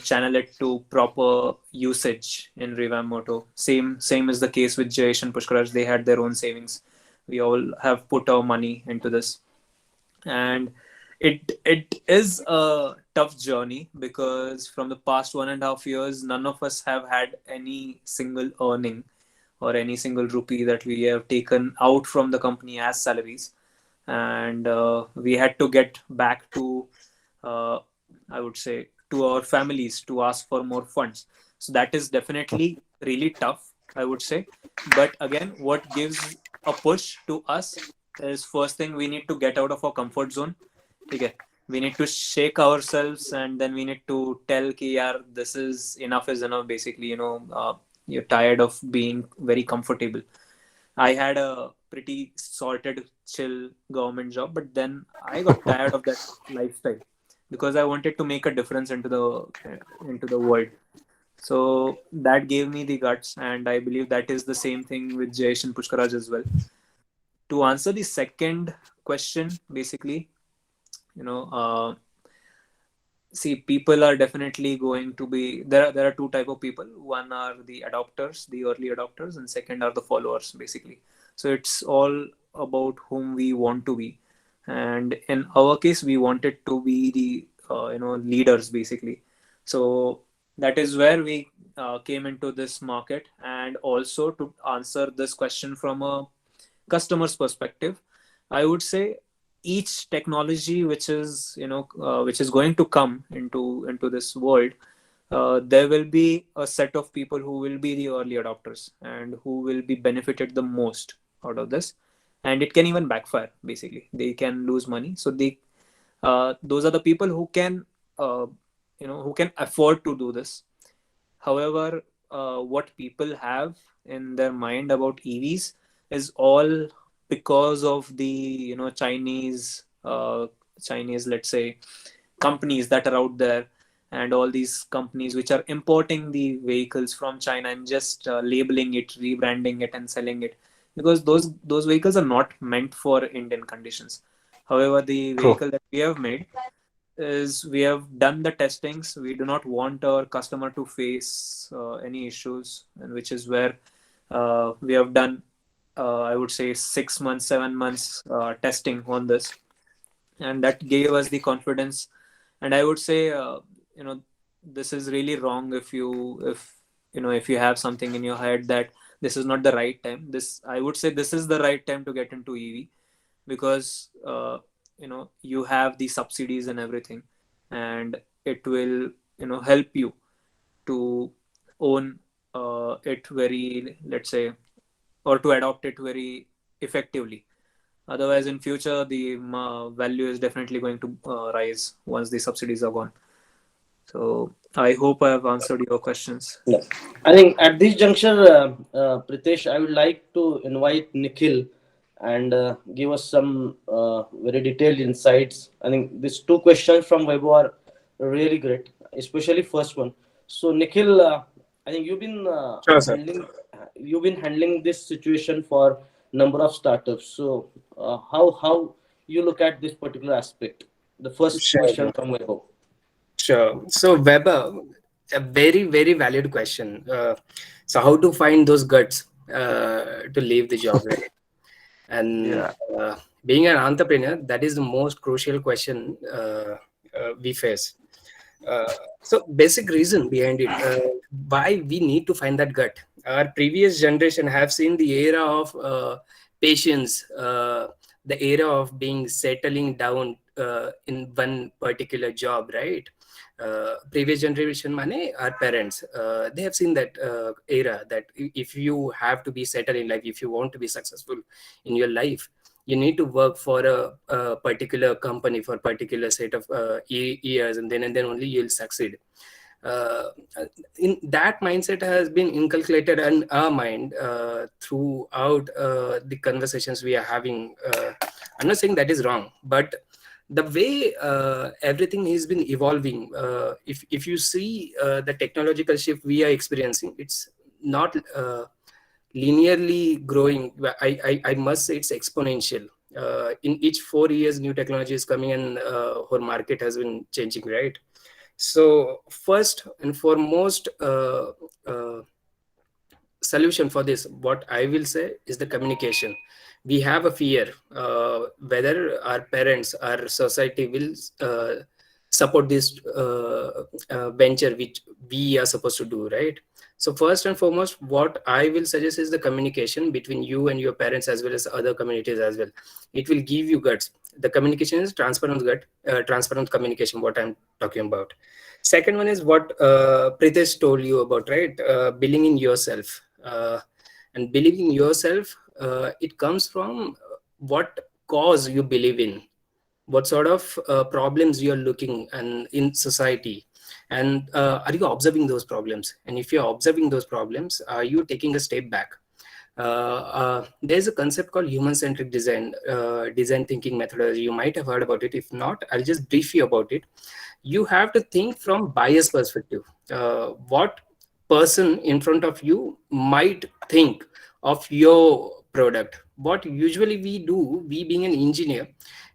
channel it to proper usage in Revamp Moto. Same is the case with Jayesh and Pushkraj. They had their own savings. We all have put our money into this, and it is a tough journey, because from the past 1.5 years, none of us have had any single earning or any single rupee that we have taken out from the company as salaries, and we had to get back to, I would say, to our families to ask for more funds. So that is definitely really tough, I would say. But again, what gives a push to us is, first thing, we need to get out of our comfort zone. Okay, we need to shake ourselves, and then we need to tell ki yaar, this is enough, basically. You're tired of being very comfortable. I had a pretty sorted, chill government job, but then I got tired of that lifestyle, because I wanted to make a difference into the world. So that gave me the guts, and I believe that is the same thing with Jayesh and Pushkaraj as well. To answer the second question, basically, see, people are definitely going to be there. There are two type of people. One are the adopters, the early adopters, and second are the followers, basically. So it's all about whom we want to be, and in our case, we wanted to be the leaders, basically. So that is where we came into this market, and also to answer this question from a customer's perspective, I would say each technology which is going to come into this world, there will be a set of people who will be the early adopters and who will be benefited the most out of this, and it can even backfire. Basically, they can lose money. So those are the people who can afford to do this. However, what people have in their mind about EVs is all because of the Chinese, let's say, companies that are out there, and all these companies which are importing the vehicles from China and just labeling it, rebranding it, and selling it, because those vehicles are not meant for Indian conditions. However, the vehicle that we have made is, we have done the testings. We do not want our customer to face any issues, and which is where we have done I would say 6 months, 7 months testing on this. and that gave us the confidence. And I would say, this is really wrong if you have something in your head that this is not the right time. I would say this is the right time to get into EV, because you have the subsidies and everything, and it will help you to own it very, let's say, or to adopt it very effectively. Otherwise, in future, the value is definitely going to rise once the subsidies are gone. So I hope I have answered your questions. Yes. I think at this juncture, Pritesh, I would like to invite Nikhil and give us some very detailed insights. I think these two questions from Vaibhav are really great, especially first one. So Nikhil, I think Sure, sir. you've been handling this situation for number of startups. So how you look at this particular aspect? The first Sure. question from Vaibhav. Sure. So Weber, a very, very valid question. So how to find those guts to leave the job, right? And Yeah. Being an entrepreneur, that is the most crucial question we face. So basic reason behind it, why we need to find that gut. Our previous generation have seen the era of patience, the era of being settling down in one particular job, right? Previous generation mane our parents, they have seen that era, that if you have to be settled in life, if you want to be successful in your life, you need to work for a particular company for a particular set of years, and then only you'll succeed. In that mindset has been inculcated in our mind throughout the conversations we are having. I'm not saying that is wrong, but the way everything has been evolving, if you see the technological shift we are experiencing, it's not linearly growing. I must say it's exponential. In each 4 years, new technology is coming, and whole market has been changing, right? So first and foremost, solution for this, what I will say, is the communication. We have a fear whether our parents, our society will support this venture which we are supposed to do, right? So first and foremost, what I will suggest is the communication between you and your parents, as well as other communities as well. It will give you guts. The communication is transparent transparent communication, what I'm talking about. Second one is what Pritesh told you about, right? Believing in yourself. And believing in yourself, it comes from what cause you believe in, what sort of problems you're looking and in society, and are you observing those problems? And if you're observing those problems, are you taking a step back? There's a concept called human-centric design thinking methodology. You might have heard about it. If not, I'll just brief you about it. You have to think from bias perspective. What person in front of you might think of your product? What usually we do, we being an engineer,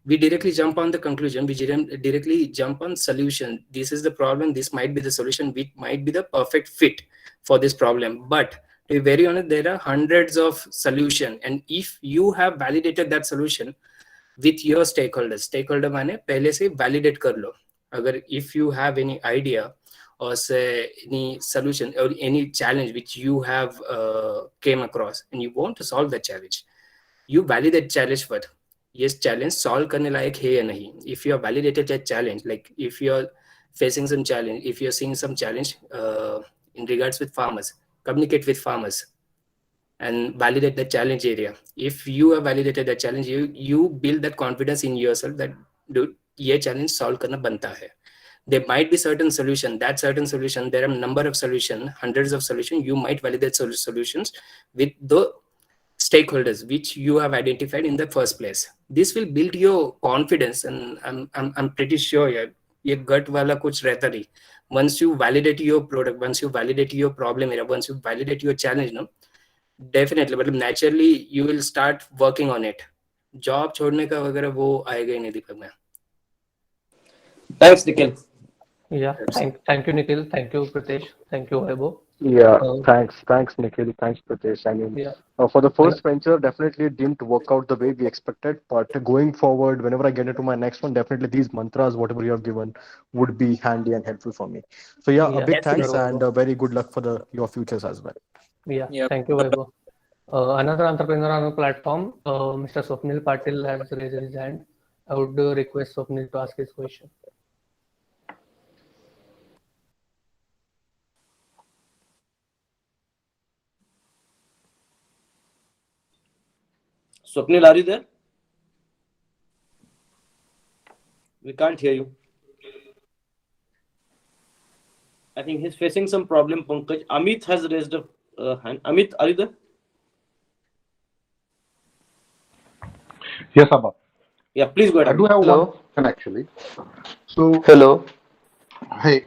we directly jump on the conclusion, we directly jump on solution. This is the problem, this might be the solution, which might be the perfect fit for this problem. But to be very honest, there are hundreds of solutions, and if you have validated that solution with your stakeholder माने पहले से validate कर लो. अगर if you have any idea or say any solution or any challenge which you have came across and you want to solve that challenge, you validate challenge first. Yes, challenge solve करने लायक है या नहीं. If you have validated that challenge, like if you are facing some challenge, if you are seeing some challenge in regards with farmers, communicate with farmers and validate the challenge area. If you have validated that challenge, you build that confidence in yourself that dude, ये challenge solve करना बनता है. There might be certain solution. That certain solution, there are a number of solutions, hundreds of solutions. You might validate solutions with the stakeholders which you have identified in the first place. This will build your confidence, and I'm pretty sure ये gut वाला कुछ रहता नहीं. Once you validate your product, once you validate your problem area, once you validate your challenge, no, definitely, but naturally you will start working on it. Job छोड़ने का वगैरह वो आएगा ही नहीं दीपक में. Thanks, Nikhil. Yeah, thank you, Nikhil. Thank you, Pritesh. Thank you, Vaibhav. Yeah, Uh, thanks, Nikhil. Thanks, Pritesh. I mean, yeah. for the And first venture, definitely it didn't work out the way we expected. But going forward, whenever I get into my next one, definitely these mantras, whatever you have given, would be handy and helpful for me. So yeah, a yeah, big Definitely. thanks sure, and Vaibhav. very good luck for the your futures as well. Yeah, Yeah. thank you, Vaibhav. Another entrepreneur on the platform, Mr. Swapnil Patil has raised his hand. I would request Swapnil to ask his question. Swapnil, are you there? We can't hear you. I think he's facing some problem, Pankaj. Amit has raised a hand. Amit, are you there? Yes, Abba. Yeah, please go I ahead, do Amit. have one Hello. question actually. So, Hello. hey,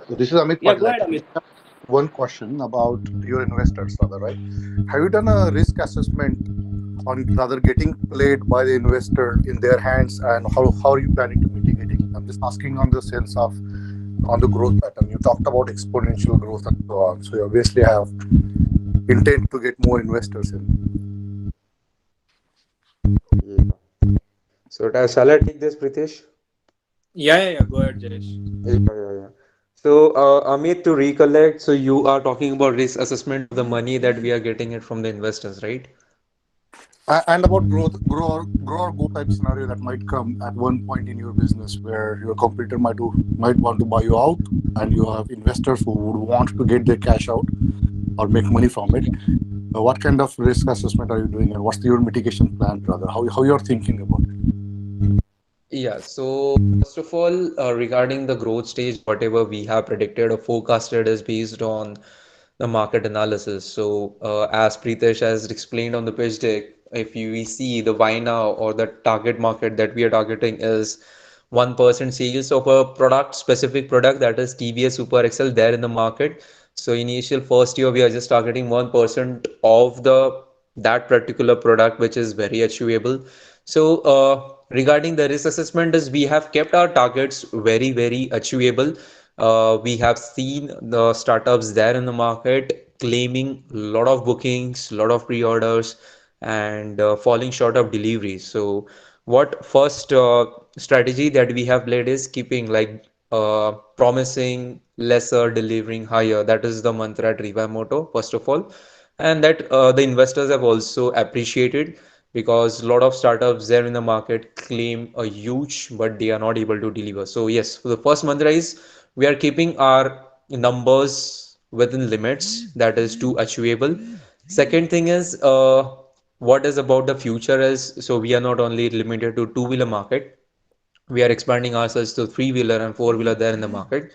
this is Amit Yeah, Patil go ahead, actually. Amit. One question about your investors, rather, right? Have you done a risk assessment on rather getting played by the investor in their hands, and how are you planning to mitigating? I'm just asking on the sense of on the growth pattern. You talked about exponential growth and so on. So you obviously have intent to get more investors in. Yeah. So shall I take this, Pritesh? Yeah. Go ahead, Jayesh. Yeah. So, Amit, to recollect, so you are talking about risk assessment of the money that we are getting it from the investors, right? And about grow or go type scenario that might come at one point in your business where your competitor might want to buy you out, and you have investors who would want to get their cash out or make money from it. What kind of risk assessment are you doing, and what's your mitigation plan, rather? How you're thinking about it? Yeah, so first of all, regarding the growth stage, whatever we have predicted or forecasted is based on the market analysis. So, as Pritesh has explained on the pitch deck, if we see the why now or the target market that we are targeting is 1% sales of a product, specific product that is TVS Super Excel there in the market. So, initial first year, we are just targeting 1% of the that particular product, which is very achievable. So, regarding the risk assessment, is we have kept our targets very, very achievable. We have seen the startups there in the market claiming a lot of bookings, a lot of pre-orders, and falling short of deliveries. So, what first strategy that we have played is keeping like promising lesser, delivering higher. That is the mantra at Revamp Moto, first of all, and that the investors have also appreciated because a lot of startups there in the market claim a huge, but they are not able to deliver. So yes, the first mantra is we are keeping our numbers within limits, that is too achievable. Second thing is what is about the future is so we are not only limited to two-wheeler market, we are expanding ourselves to three-wheeler and four-wheeler there in the market.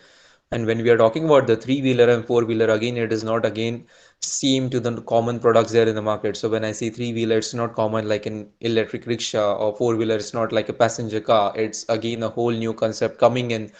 And when we are talking about the three-wheeler and four-wheeler, again, it is not again same to the common products there in the market. So when I say three-wheeler, it's not common like an electric rickshaw, or four-wheeler, it's not like a passenger car. It's again a whole new concept coming in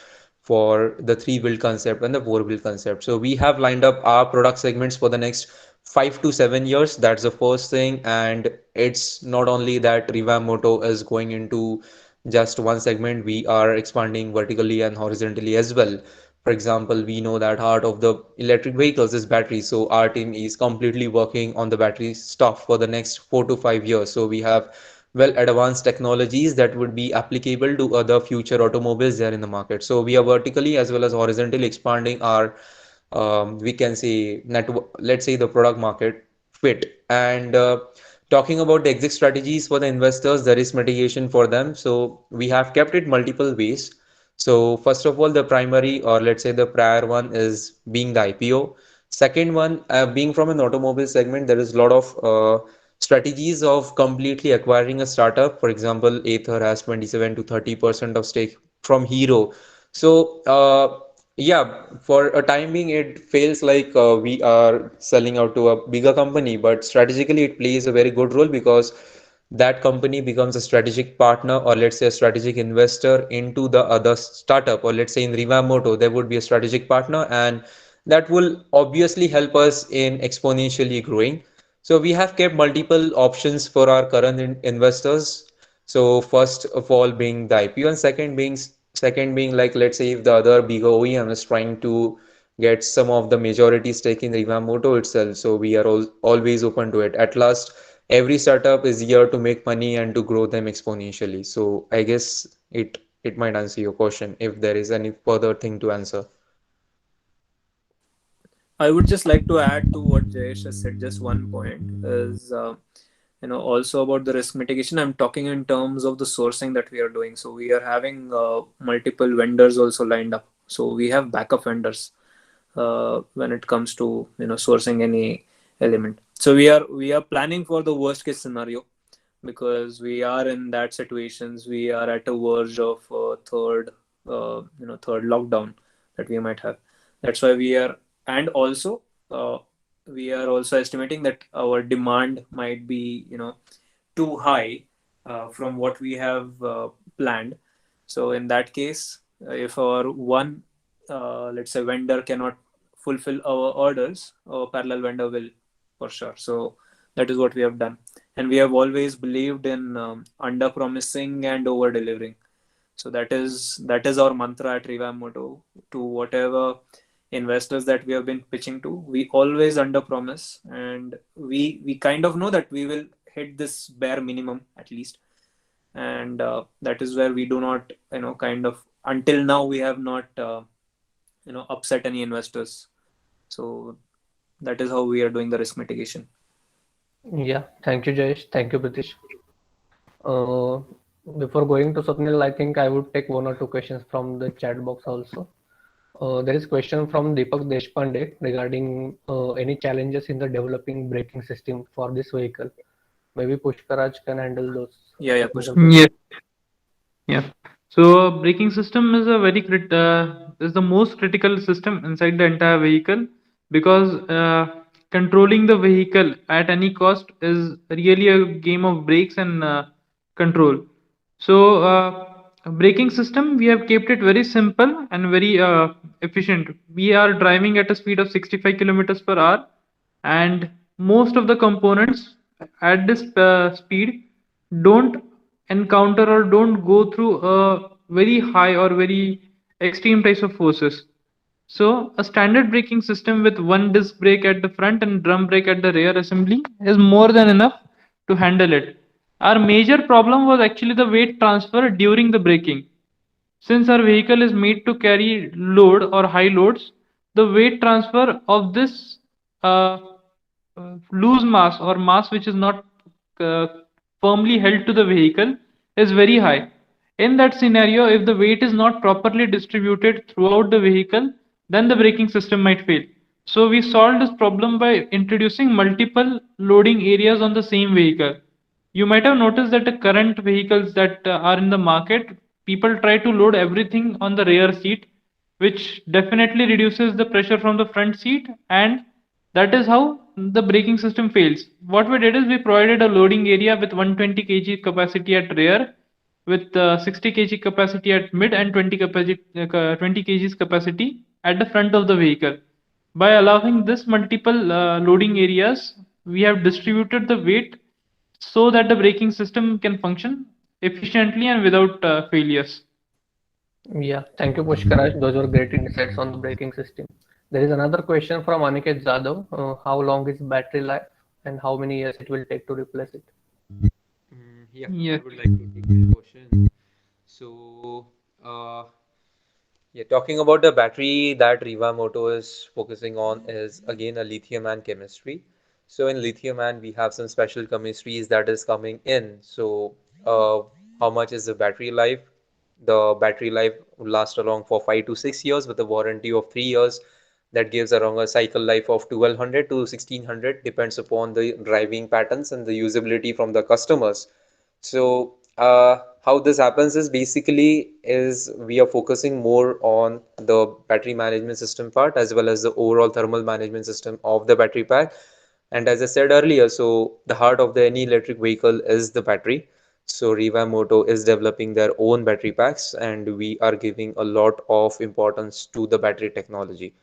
for the three-wheel concept and the four-wheel concept. So we have lined up our product segments for the next 5 to 7 years. That's the first thing. And it's not only that Revamp Moto is going into just one segment, we are expanding vertically and horizontally as well. For example, we know that heart of the electric vehicles is battery. So our team is completely working on the battery stuff for the next 4 to 5 years. So we have well advanced technologies that would be applicable to other future automobiles there in the market. So we are vertically as well as horizontally expanding our we can say let's say the product market fit. And talking about the exit strategies for the investors, the risk mitigation for them. So we have kept it multiple ways. So first of all, the primary or let's say the prior one is being the IPO. Second one, being from an automobile segment, there is a lot of strategies of completely acquiring a startup. For example, Ather has 27 to 30% of stake from Hero. So yeah, for a time being, it feels like we are selling out to a bigger company, but strategically, it plays a very good role because that company becomes a strategic partner or let's say a strategic investor into the other startup, or let's say in Revamp Moto, there would be a strategic partner, and that will obviously help us in exponentially growing. So we have kept multiple options for our current investors. So first of all being the IPO, and second being like let's say if the other bigger OEM is trying to get some of the majority stake in Revamp Moto itself. So we are always open to it. At last, every startup is here to make money and to grow them exponentially. So I guess it might answer your question if there is any further thing to answer. I would just like to add to what Jayesh has said. Just one point is, also about the risk mitigation. I'm talking in terms of the sourcing that we are doing. So we are having multiple vendors also lined up. So we have backup vendors when it comes to sourcing any element. So we are planning for the worst case scenario, because we are in that situations. We are at a verge of third lockdown that we might have. That's why we are, and also we are also estimating that our demand might be too high from what we have planned. So in that case, if our one let's say vendor cannot fulfill our orders, our parallel vendor will, for sure. So that is what we have done, and we have always believed in under promising and over delivering. So that is our mantra at Revamp Moto. To whatever investors that we have been pitching to, we always under promise, and we kind of know that we will hit this bare minimum at least. And that is where we do not kind of, until now we have not upset any investors. So that is how we are doing the risk mitigation. Yeah, thank you, Jayesh. Thank you, Pritesh. Before going to Swapnil, I think I would take one or two questions from the chat box also. There is a question from Deepak Deshpande regarding any challenges in the developing braking system for this vehicle. Maybe Pushkaraj can handle those. Yeah, Yeah. Yeah. So braking system is is the most critical system inside the entire vehicle, because controlling the vehicle at any cost is really a game of brakes and control. So braking system, we have kept it very simple and very efficient. We are driving at a speed of 65 kilometers per hour, and most of the components at this speed don't encounter or don't go through a very high or very extreme types of forces. So a standard braking system with one disc brake at the front and drum brake at the rear assembly is more than enough to handle it. Our major problem was actually the weight transfer during the braking. Since our vehicle is made to carry load or high loads, the weight transfer of this uh, loose mass or mass which is not uh, firmly held to the vehicle is very high. In that scenario, if the weight is not properly distributed throughout the vehicle, then the braking system might fail. So we solved this problem by introducing multiple loading areas on the same vehicle. You might have noticed that the current vehicles that are in the market, people try to load everything on the rear seat, which definitely reduces the pressure from the front seat, and that is how the braking system fails. What we did is we provided a loading area with 120 kg capacity at rear, with 60 kg capacity at mid, and 20 kgs capacity at the front of the vehicle. By allowing this multiple loading areas, we have distributed the weight so that the braking system can function efficiently and without failures. Yeah, thank you, Pushkaraj. Those were great insights on the braking system. There is another question from Aniket Jadhav. How long is battery life and how many years it will take to replace it? Yeah, Yeah. I would like to take this question. So, yeah, talking about the battery that Revamp Moto is focusing on is again a lithium ion chemistry. So in lithium ion, we have some special chemistries that is coming in. So, how much is the battery life? The battery life will last around for 5 to 6 years with a warranty of 3 years. That gives around a cycle life of 1200 to 1600, depends upon the driving patterns and the usability from the customers. So how this happens is basically is we are focusing more on the battery management system part as well as the overall thermal management system of the battery pack. And as I said earlier, so the heart of the any electric vehicle is the battery. So Revamp Moto is developing their own battery packs, and we are giving a lot of importance to the battery technology.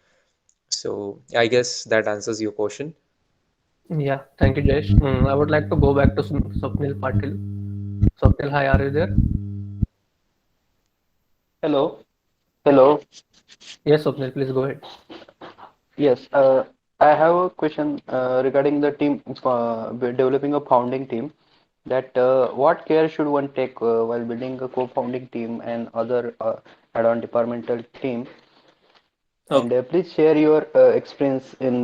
So I guess that answers your question. Yeah, thank you, Jayesh. I would like to go back to Swapnil Patil. Swapnil, hi, are you there? Hello. Yes, Swapnil, please go ahead. Yes, I have a question regarding the team developing a founding team. That what care should one take while building a co-founding team and other add-on departmental team? And Okay. please share your experience in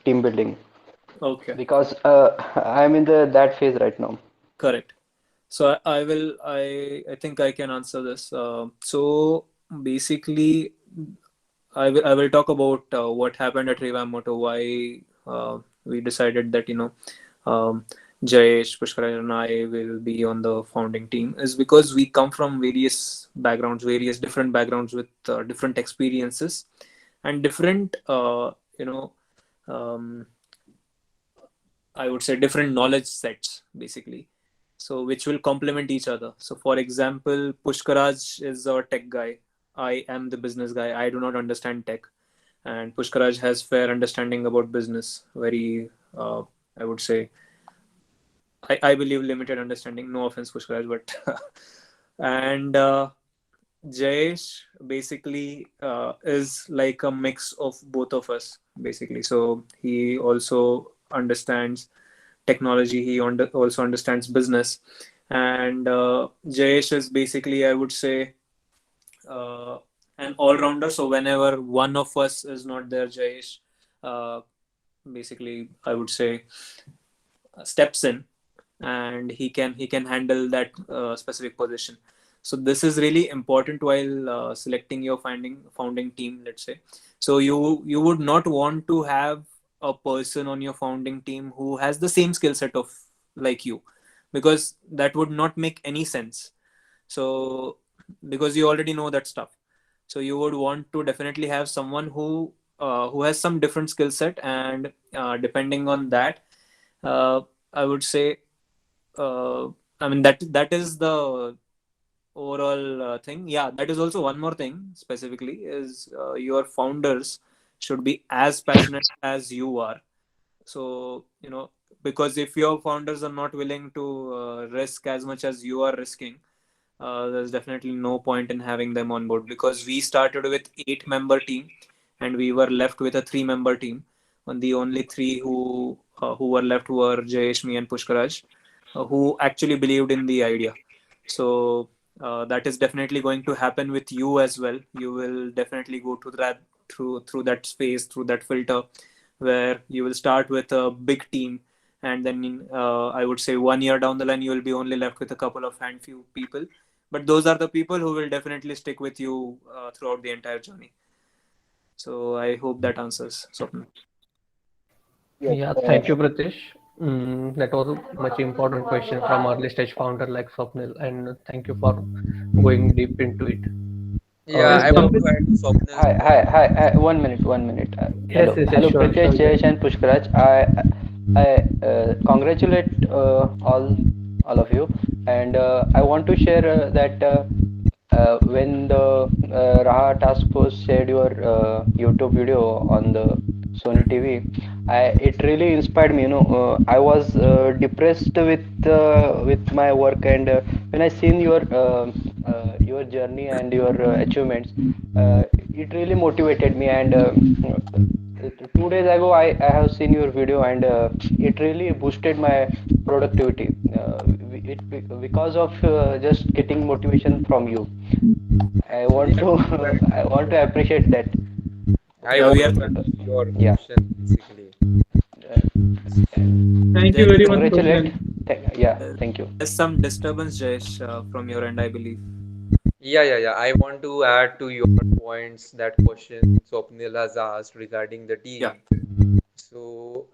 team building Okay. because I'm in the that phase right now. Correct. So I will. I think I can answer this. So basically, I will talk about what happened at Revamp Moto. Why we decided that um, Jayesh, Pushkaraj, and I will be on the founding team is because we come from various backgrounds, various different backgrounds with different experiences and different, um, I would say, different knowledge sets, basically. So, which will complement each other. So, for example, Pushkaraj is a tech guy. I am the business guy. I do not understand tech. And Pushkaraj has fair understanding about business. Very, I would say, I believe limited understanding. No offense, Pushkaraj, but and Jayesh basically is like a mix of both of us, basically. So he also understands technology. He also understands business, and Jayesh is basically, I would say, uh, an all-rounder. So whenever one of us is not there, Jayesh, uh, basically, I would say, steps in, and he can handle that specific position. So this is really important while selecting your founding team, let's say. So you would not want to have a person on your founding team who has the same skill set of like you, because that would not make any sense. So because you already know that stuff, so you would want to definitely have someone who has some different skill set, and depending on that, uh, I would say, uh, I mean, that is the overall thing. Yeah, that is also one more thing specifically is your founders should be as passionate as you are. So because if your founders are not willing to risk as much as you are risking, there's definitely no point in having them on board, because we started with 8-member team and we were left with a 3-member team, and the only three who were left were Jayesh, me, and Pushkaraj, who actually believed in the idea. So that is definitely going to happen with you as well. You will definitely go to that through that space, through that filter, where you will start with a big team, and then I would say 1 year down the line you will be only left with a couple of few people, but those are the people who will definitely stick with you throughout the entire journey. So I hope that answers, Swapna. Yes. Yeah, thank you, Pritesh. That was a much important question from early stage founder like Swapnil, and thank you for going deep into it. Yeah, Yes, I want Then, Pankaj. to add to Swapnil's Hi, hi, point. hi, hi. 1 minute, 1 minute. yes, Hello, yes, yes, hello, sure, Pritesh, sure, Jayesh, Jayesh. and Pushkaraj. I congratulate all of you, and I want to share that when the RAAH task force shared your YouTube video on the Sony TV, it really inspired me. I was depressed with my work, and when I seen your journey and your achievements, it really motivated me. And 2 days ago, I have seen your video, and it really boosted my productivity. Because of just getting motivation from you. I want Yeah, to I want to appreciate that. I Yeah, want we are. to answer your Yeah. question basically. Uh, Thank you There, very much, Congratulate. Pankaj. Yeah. Thank you. there's some disturbance, Jayesh, from your end, I believe. Yeah. I want to add to your points that question Swapnil has asked regarding the Yeah. team. So,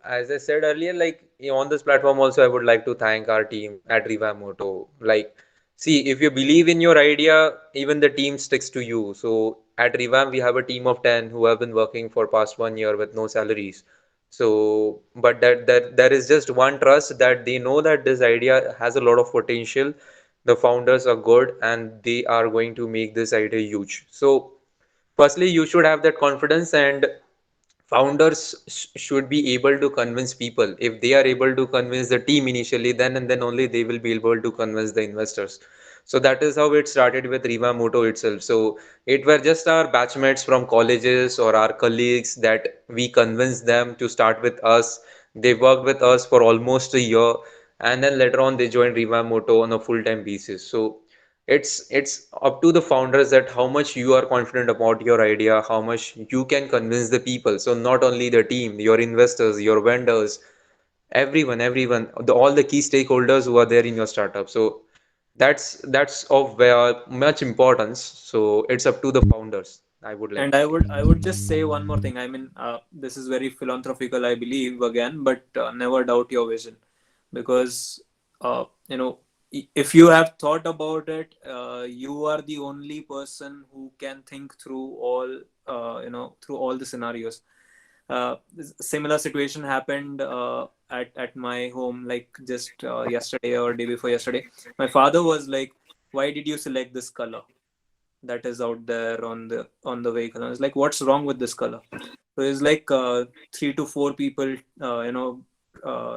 as I said earlier, like on this platform also, I would like to thank our team at Revamp Moto. Like, see, if you believe in your idea, even the team sticks to you. So, at Revamp, we have a team of 10 who have been working for past 1 year with no salaries. So, but that there is just one trust that they know that this idea has a lot of potential. The founders are good and they are going to make this idea huge. So, firstly, you should have that confidence, and founders should be able to convince people. If they are able to convince the team initially, then and then only they will be able to convince the investors. So that is how it started with Revamp Moto itself. So it were just our batchmates from colleges or our colleagues that we convinced them to start with us. They worked with us for almost a year, and then later on they joined Revamp Moto on a full-time basis. So it's up to the founders that how much you are confident about your idea, how much you can convince the people. So not only the team, your investors, your vendors, everyone, all the key stakeholders who are there in your startup. So that's of much importance. So it's up to the founders, I would like And to say. I would just say one more thing. I mean, this is very philanthropical, I believe, again, but never doubt your vision, because if you have thought about it, you are the only person who can think through all through all the scenarios. Similar situation happened at my home, like just yesterday or day before yesterday. My father was like, "Why did you select this color that is out there on the vehicle?" And I was like, "What's wrong with this color?" So it's like 3 to 4 people,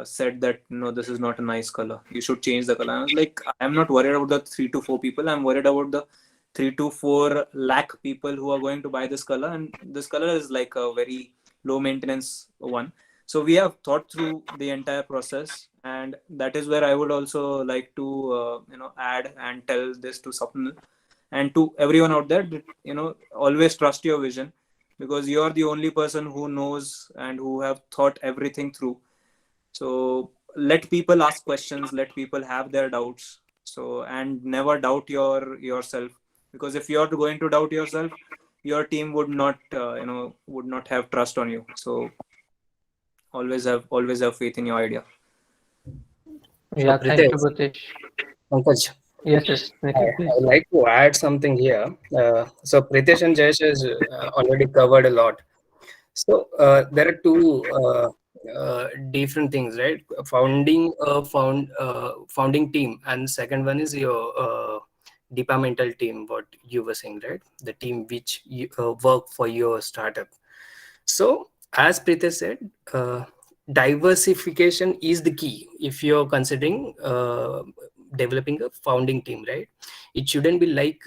said that no, this is not a nice color. You should change the color. And I was like, I'm not worried about the 3 to 4 people. I'm worried about the 3 to 4 lakh people who are going to buy this color, and this color is like a very low maintenance one. So we have thought through the entire process, and that is where I would also like to add and tell this to Sapnil and to everyone out there that, always trust your vision, because you are the only person who knows and who have thought everything through. So let people ask questions, let people have their doubts. So, and never doubt yourself, because if you're going to doubt yourself, your team would not have trust on you. So always have faith in your idea. Yeah, thank you, Pritesh, Pritesh. Pankaj, Yes, I Nikhil, please. would like to add something here. So Pritesh and Jayesh has already covered a lot. So there are two different things, right? Founding team, and second one is your departmental team. What you were saying, right? The team which you work for your startup. So as Pritesh said, diversification is the key if you're considering developing a founding team, right? It shouldn't be like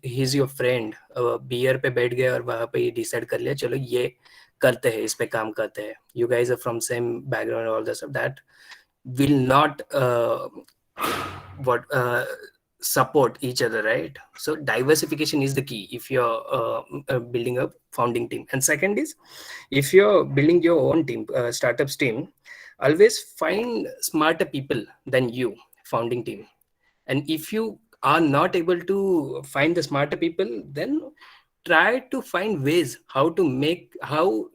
he's your friend, बियर पे बैठ गए और वहां पे decide कर लिया चलो ये करते हैं, इस पे काम करते हैं. You guys are from same background and all that stuff. That will not support each other, right? So diversification is the key if you're building a founding team. And second is, if you're building your own team, startups team, always find smarter people than you, founding team. And if you are not able to find the smarter people, then try to find ways how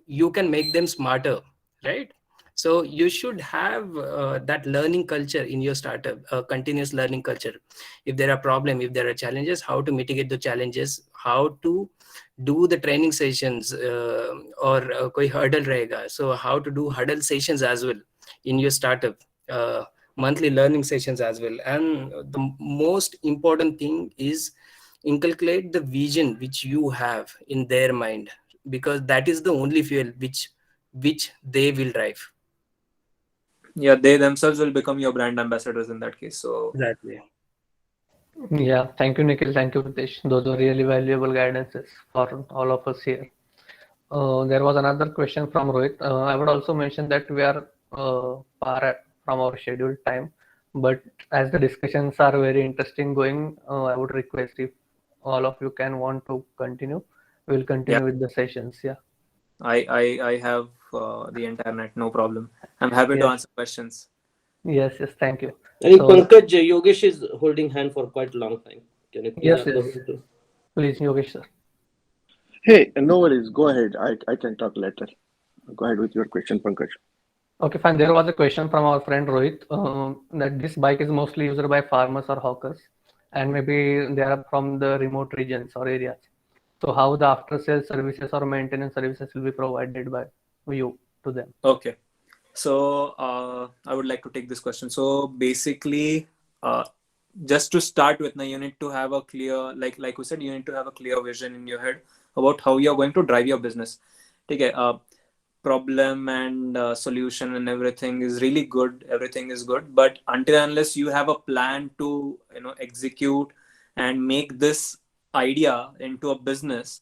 you can make them smarter, right? So you should have that learning culture in your startup, continuous learning culture. If there are problems, if there are challenges, how to mitigate the challenges, how to do the training sessions, or koi hurdle rahega, so how to do hurdle sessions as well in your startup, monthly learning sessions as well. And the most important thing is inculcate the vision which you have in their mind, because that is the only fuel which they will drive. Yeah, they themselves will become your brand ambassadors in that case. So Exactly. Yeah, thank you, Nikhil. Thank you, Pritesh. Those were really valuable guidances for all of us here. There was another question from Rohit. I would also mention that we are far from our scheduled time, but as the discussions are very interesting going, I would request if all of you can want to continue, we'll continue with the sessions. Yeah. I have the entire night, no problem. I'm happy to Yes. answer questions. Yes, thank you. I think So, Pankaj, Yogesh is holding hand for quite a long time. Can you please yes, ask the yes. hold? Please, Yogesh sir. Hey, no worries. Go ahead. I can talk later. Go ahead with your question, Pankaj. Okay, fine. There was a question from our friend Rohit that this bike is mostly used by farmers or hawkers, and maybe they are from the remote regions or areas. So how the after sales services or maintenance services will be provided by you to them? Okay. So I would like to take this question. So basically, just to start with, now you need to have a clear, like we said, you need to have a clear vision in your head about how you're going to drive your business. Okay. problem and solution and everything is really good, everything is good, but until unless you have a plan to execute and make this idea into a business,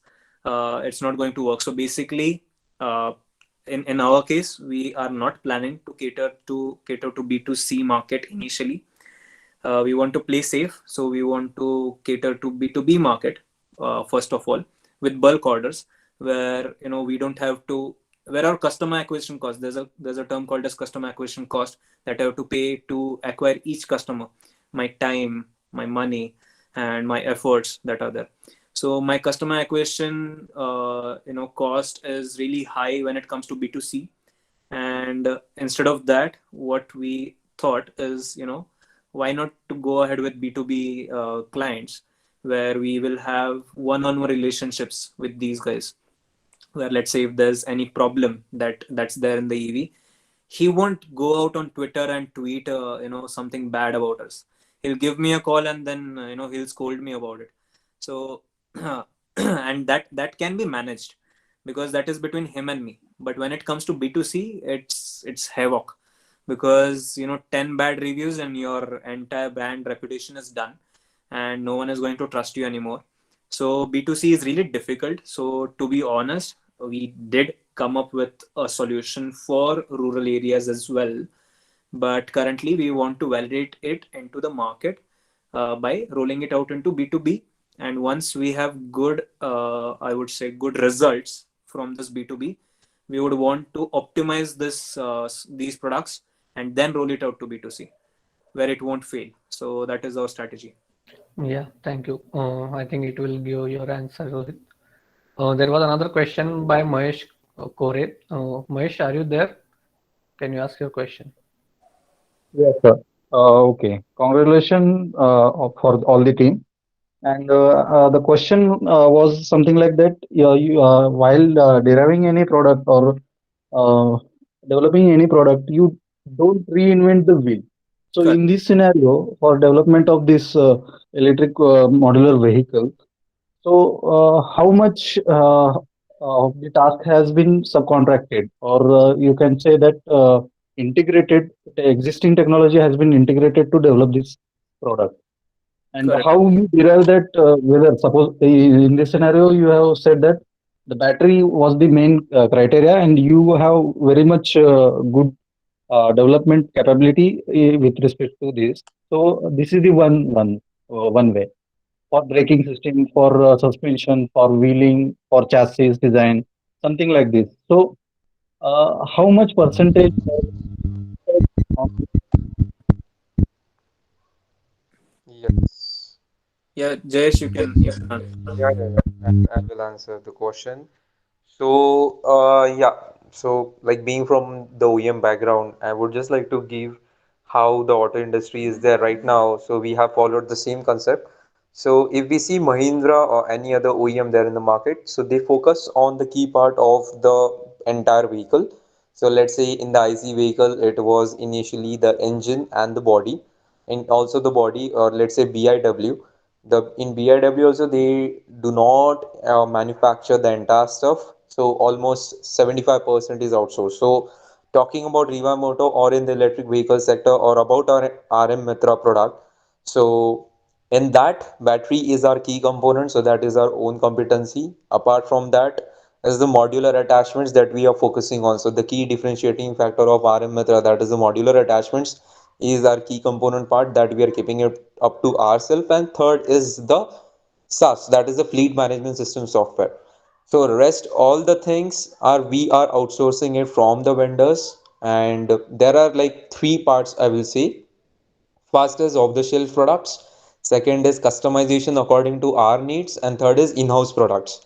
it's not going to work. So basically, in our case, we are not planning to cater to B2C market initially. We want to play safe, so we want to cater to B2B market first of all, with bulk orders, where we don't have to, where our customer acquisition cost, there's a term called as customer acquisition cost that I have to pay to acquire each customer, my time, my money, and my efforts that are there. So my customer acquisition cost is really high when it comes to B2C. And instead of that, what we thought is, why not to go ahead with B2B clients, where we will have one-on-one relationships with these guys, where let's say if there's any problem that's there in the EV, he won't go out on Twitter and tweet something bad about us. He'll give me a call, and then he'll scold me about it. So and that can be managed, because that is between him and me. But when it comes to B2C, it's havoc, because 10 bad reviews and your entire brand reputation is done, and no one is going to trust you anymore. So B2C is really difficult. So to be honest, we did come up with a solution for rural areas as well, but currently we want to validate it into the market by rolling it out into B2B. And once we have good, I would say, good results from this B2B, we would want to optimize these products and then roll it out to B2C, where it won't fail. So that is our strategy. Yeah, thank you. I think it will give your answer, Rohit. There was another question by Mahesh Kore. Mahesh, are you there? Can you ask your question? Yes, sir. Okay. Congratulations for all the team. And the question was something like that. While deriving any product or uh, developing any product, you don't reinvent the wheel. So Correct. in this scenario, for development of this electric modular vehicle, so how much of the task has been subcontracted, or you can say that integrated, the existing technology has been integrated to develop this product? And Correct. how you derive that, whether suppose in this scenario you have said that the battery was the main criteria, and you have very much good development capability with respect to this. So this is the one way for braking system, for suspension, for wheeling, for chassis design, something like this. So how much percentage? Yes. Yeah, Jayesh, you can answer. Yeah. I will answer the question. So, yeah, so like being from the OEM background, I would just like to give how the auto industry is there right now. So, we have followed the same concept. So, if we see Mahindra or any other OEM there in the market, so they focus on the key part of the entire vehicle. So, let's say in the IC vehicle, it was initially the engine and the body, and also the body, or let's say BIW. The in BIW also they do not manufacture the entire stuff, so almost 75% is outsourced. So talking about Revamp Moto or in the electric vehicle sector or about our RM Mitra product, so in that battery is our key component, so that is our own competency. Apart from that is the modular attachments that we are focusing on. So the key differentiating factor of RM Mitra, that is the modular attachments, is our key component part that we are keeping it up to ourselves. And third is the SaaS, that is the fleet management system software. So rest all the things are we are outsourcing it from the vendors, and there are like three parts I will say. First is off the shelf products, second is customization according to our needs, and third is in-house products.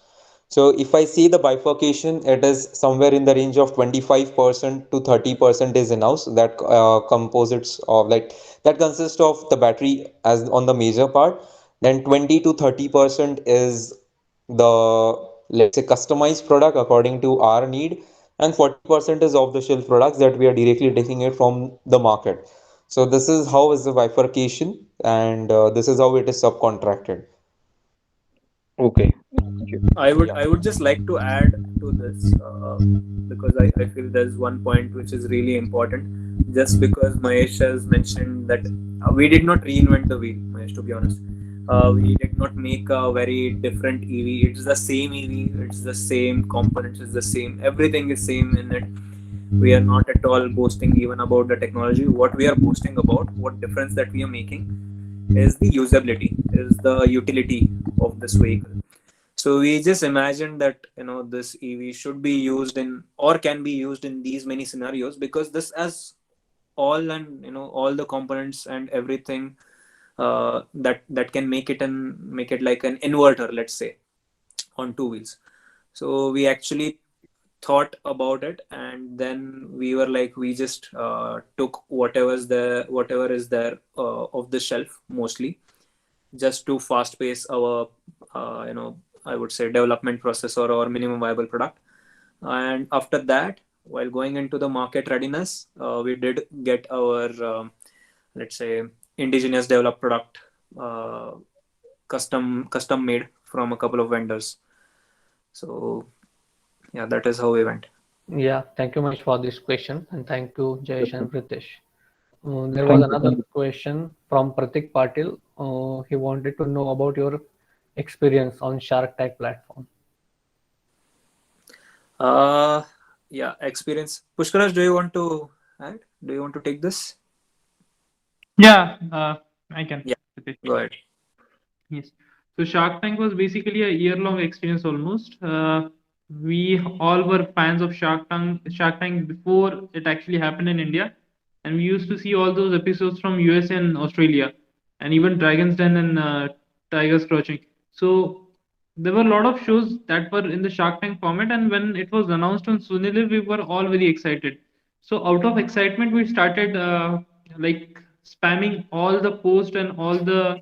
So if I see the bifurcation, it is somewhere in the range of 25% to 30% is in-house, that composites of like that consists of the battery as on the major part. Then 20 to 30% is the, let's say, customized product according to our need, and 40% is off the shelf products that we are directly taking it from the market. So this is how is the bifurcation, and this is how it is subcontracted. Okay. Thank you. I would just like to add to this because I feel there's one point which is really important. Just because Mahesh has mentioned that we did not reinvent the wheel, Mahesh, to be honest. We did not make a very different EV. It's the same EV. It's the same components. It's the same. Everything is same in it. We are not at all boasting even about the technology. What we are boasting about, what difference that we are making, is the usability, is the utility of this vehicle. So we just imagine that this EV should be used in or can be used in these many scenarios, because this has all and all the components and everything that can make it like an inverter, let's say, on two wheels. So we actually thought about it, and then we were like, we just took whatever is there off the shelf mostly, just to fast pace our I would say development process or our minimum viable product. And after that, while going into the market readiness, we did get our let's say indigenous developed product, custom made from a couple of vendors. So yeah, that is how we went. Yeah, thank you much for this question, and thank you, Jayesh and Pritesh. There was Thank you. another question from Pratik Patil. He wanted to know about your experience on Shark Tank platform. Yeah, experience. Pushkraj, do you want to add? Do you want to take this? Yeah, I can. Yeah, go ahead. Yes. So Shark Tank was basically a year-long experience almost. We all were fans of Shark Tank before it actually happened in India, and we used to see all those episodes from US and Australia, and even Dragon's Den and Tiger's Crouching. So there were a lot of shows that were in the Shark Tank format, and when it was announced on Sunil, we were all very excited. So out of excitement, we started like spamming all the posts and all the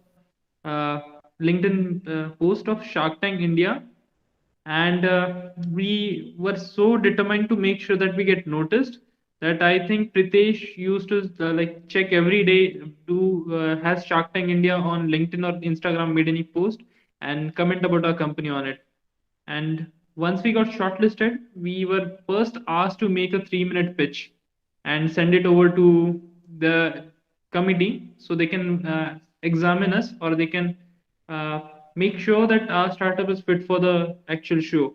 uh, LinkedIn post of Shark Tank India, and we were so determined to make sure that we get noticed that I think Pritesh used to like check every day, do has Shark Tank India on LinkedIn or Instagram made any post, and comment about our company on it. And once we got shortlisted, we were first asked to make a 3-minute pitch and send it over to the committee so they can examine us, or they can uh, make sure that our startup is fit for the actual show.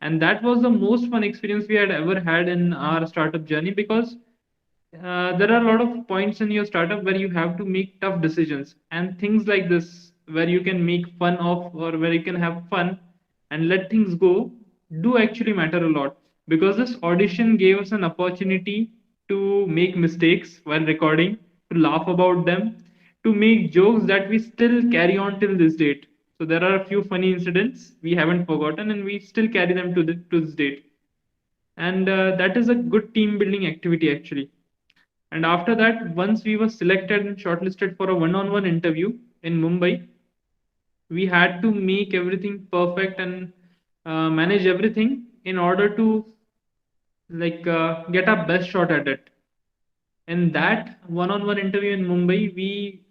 And that was the most fun experience we had ever had in our startup journey, because there are a lot of points in your startup where you have to make tough decisions, and things like this where you can make fun of, or where you can have fun and let things go, do actually matter a lot, because this audition gave us an opportunity to make mistakes while recording, to laugh about them, to make jokes that we still carry on till this date. So there are a few funny incidents we haven't forgotten, and we still carry them to this date. And that is a good team building activity actually. And after that, once we were selected and shortlisted for a one-on-one interview in Mumbai, we had to make everything perfect and manage everything in order to like get our best shot at it. In that one-on-one interview in Mumbai, we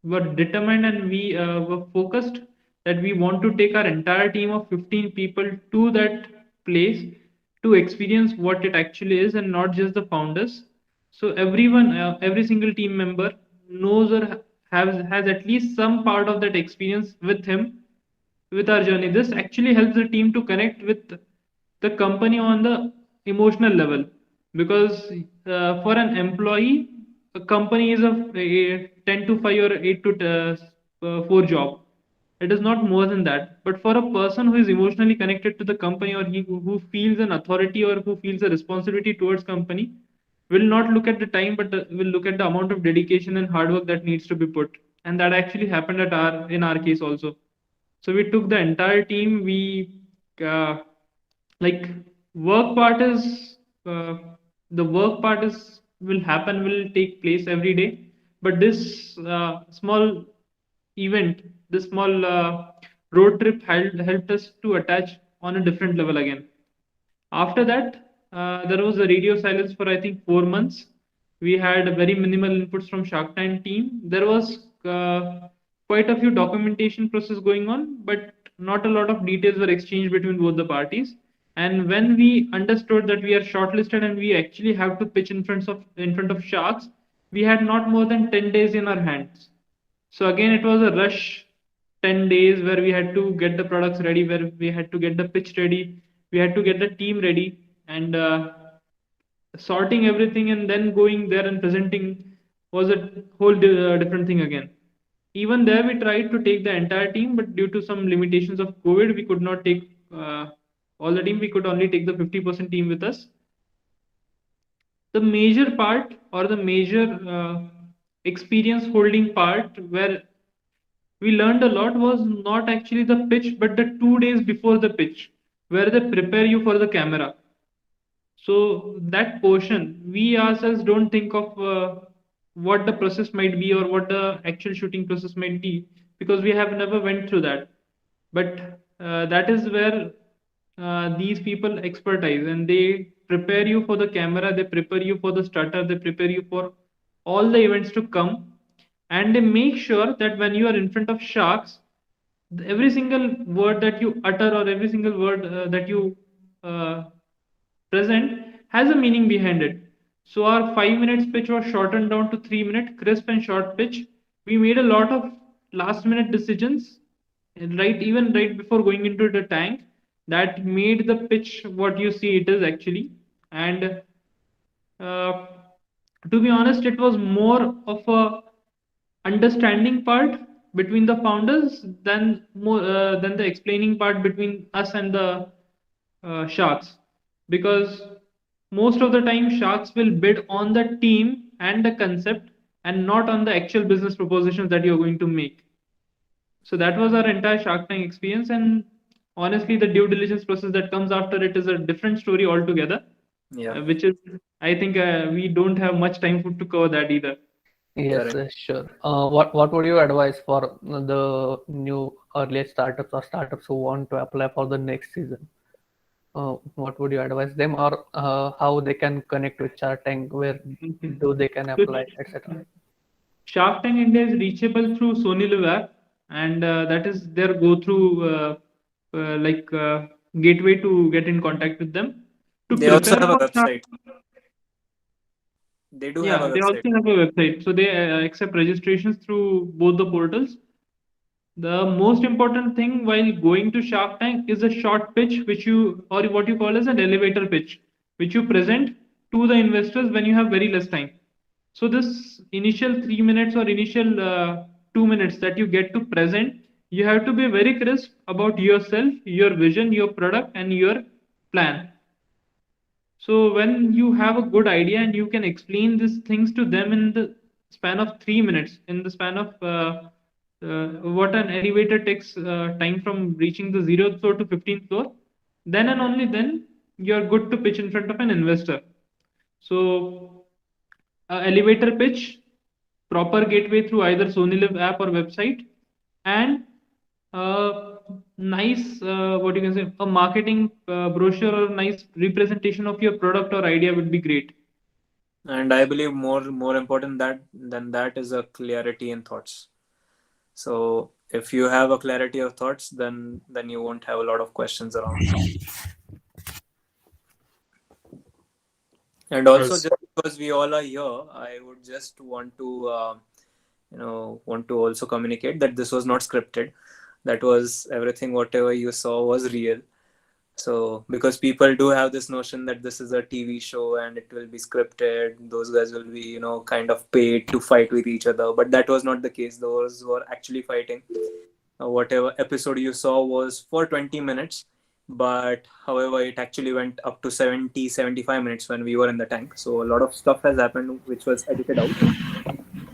were determined and we were focused that we want to take our entire team of 15 people to that place to experience what it actually is, and not just the founders. So everyone, every single team member knows or has at least some part of that experience with him, with our journey. This actually helps the team to connect with the company on the emotional level, because for an employee, a company is a 10 to 5 or 8 to 4 job. It is not more than that. But for a person who is emotionally connected to the company, or who feels an authority or who feels a responsibility towards company, will not look at the time, but will look at the amount of dedication and hard work that needs to be put. And that actually happened in our case also. So we took the entire team. We like work part is the work part is will take place every day. But this small event, this small road trip helped us to attach on a different level again. After that, there was a radio silence for I think 4 months. We had very minimal inputs from Shark Tank team. There was quite a few documentation process going on, but not a lot of details were exchanged between both the parties. And when we understood that we are shortlisted and we actually have to pitch in front of sharks, we had not more than 10 days in our hands. So again, it was a rush 10 days where we had to get the products ready, where we had to get the pitch ready, we had to get the team ready, and sorting everything and then going there and presenting was a whole different thing again. Even there, we tried to take the entire team, but due to some limitations of COVID, we could not take all the team. We could only take the 50% team with us. The major part or the major experience holding part where we learned a lot was not actually the pitch, but the 2 days before the pitch, where they prepare you for the camera. So that portion, we ourselves don't think of what the process might be or what the actual shooting process might be, because we have never went through that. But that is where these people expertise, and they prepare you for the camera, they prepare you for the starter, they prepare you for all the events to come, and they make sure that when you are in front of sharks, every single word that you utter or every single word that you present has a meaning behind it. So our 5 minutes pitch was shortened down to 3 minute, crisp and short pitch. We made a lot of last minute decisions, even right before going into the tank, that made the pitch what you see it is actually. And to be honest, it was more of a understanding part between the founders than the explaining part between us and the sharks, because most of the time sharks will bid on the team and the concept and not on the actual business propositions that you're going to make. So that was our entire Shark Tank experience, and honestly the due diligence process that comes after it is a different story altogether. Yeah. Which is, I think we don't have much time to cover that either. Yes, sure. What would you advise for the new early startups or startups who want to apply for the next season? What would you advise them, or how they can connect with Shark Tank? Where do they can apply, etc.? Shark Tank India is reachable through Sony Live app, and that is their go-through gateway to get in contact with them. They also have a website. They do have a website. They also have a website. So they accept registrations through both the portals. The most important thing while going to Shark Tank is a short pitch, or what you call as an elevator pitch, which you present to the investors when you have very less time. So this initial 3 minutes or initial 2 minutes that you get to present, you have to be very crisp about yourself, your vision, your product, and your plan. So when you have a good idea and you can explain these things to them in the span of 3 minutes, in the span of what an elevator takes time from reaching the 0th floor to 15th floor, then and only then you're good to pitch in front of an investor. So elevator pitch, proper gateway through either Sony Live app or website, and nice what you can say, a marketing brochure or nice representation of your product or idea would be great. And I believe more important than that is a clarity in thoughts. So if you have a clarity of thoughts, then you won't have a lot of questions around. And also, just because we all are here, I would just want to also communicate that this was not scripted. That was everything. Whatever you saw was real. So because people do have this notion that this is a TV show and it will be scripted, those guys will be kind of paid to fight with each other, but that was not the case. Those were actually fighting. Whatever episode you saw was for 20 minutes, but however it actually went up to 70-75 minutes when we were in the tank. So a lot of stuff has happened which was edited out.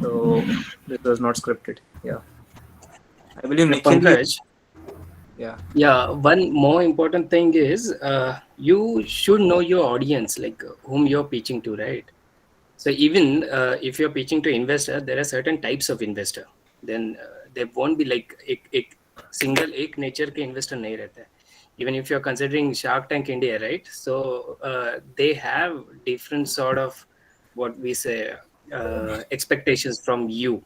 So this was not scripted. Yeah, I believe Nikhil. Yeah, one more important thing is you should know your audience, like whom you're pitching to, right? So even if you're pitching to investor, there are certain types of investor. Then there won't be like एक single एक nature के investor नहीं रहता है. Even if you're considering Shark Tank India, right? So they have different sort of what we say expectations from you.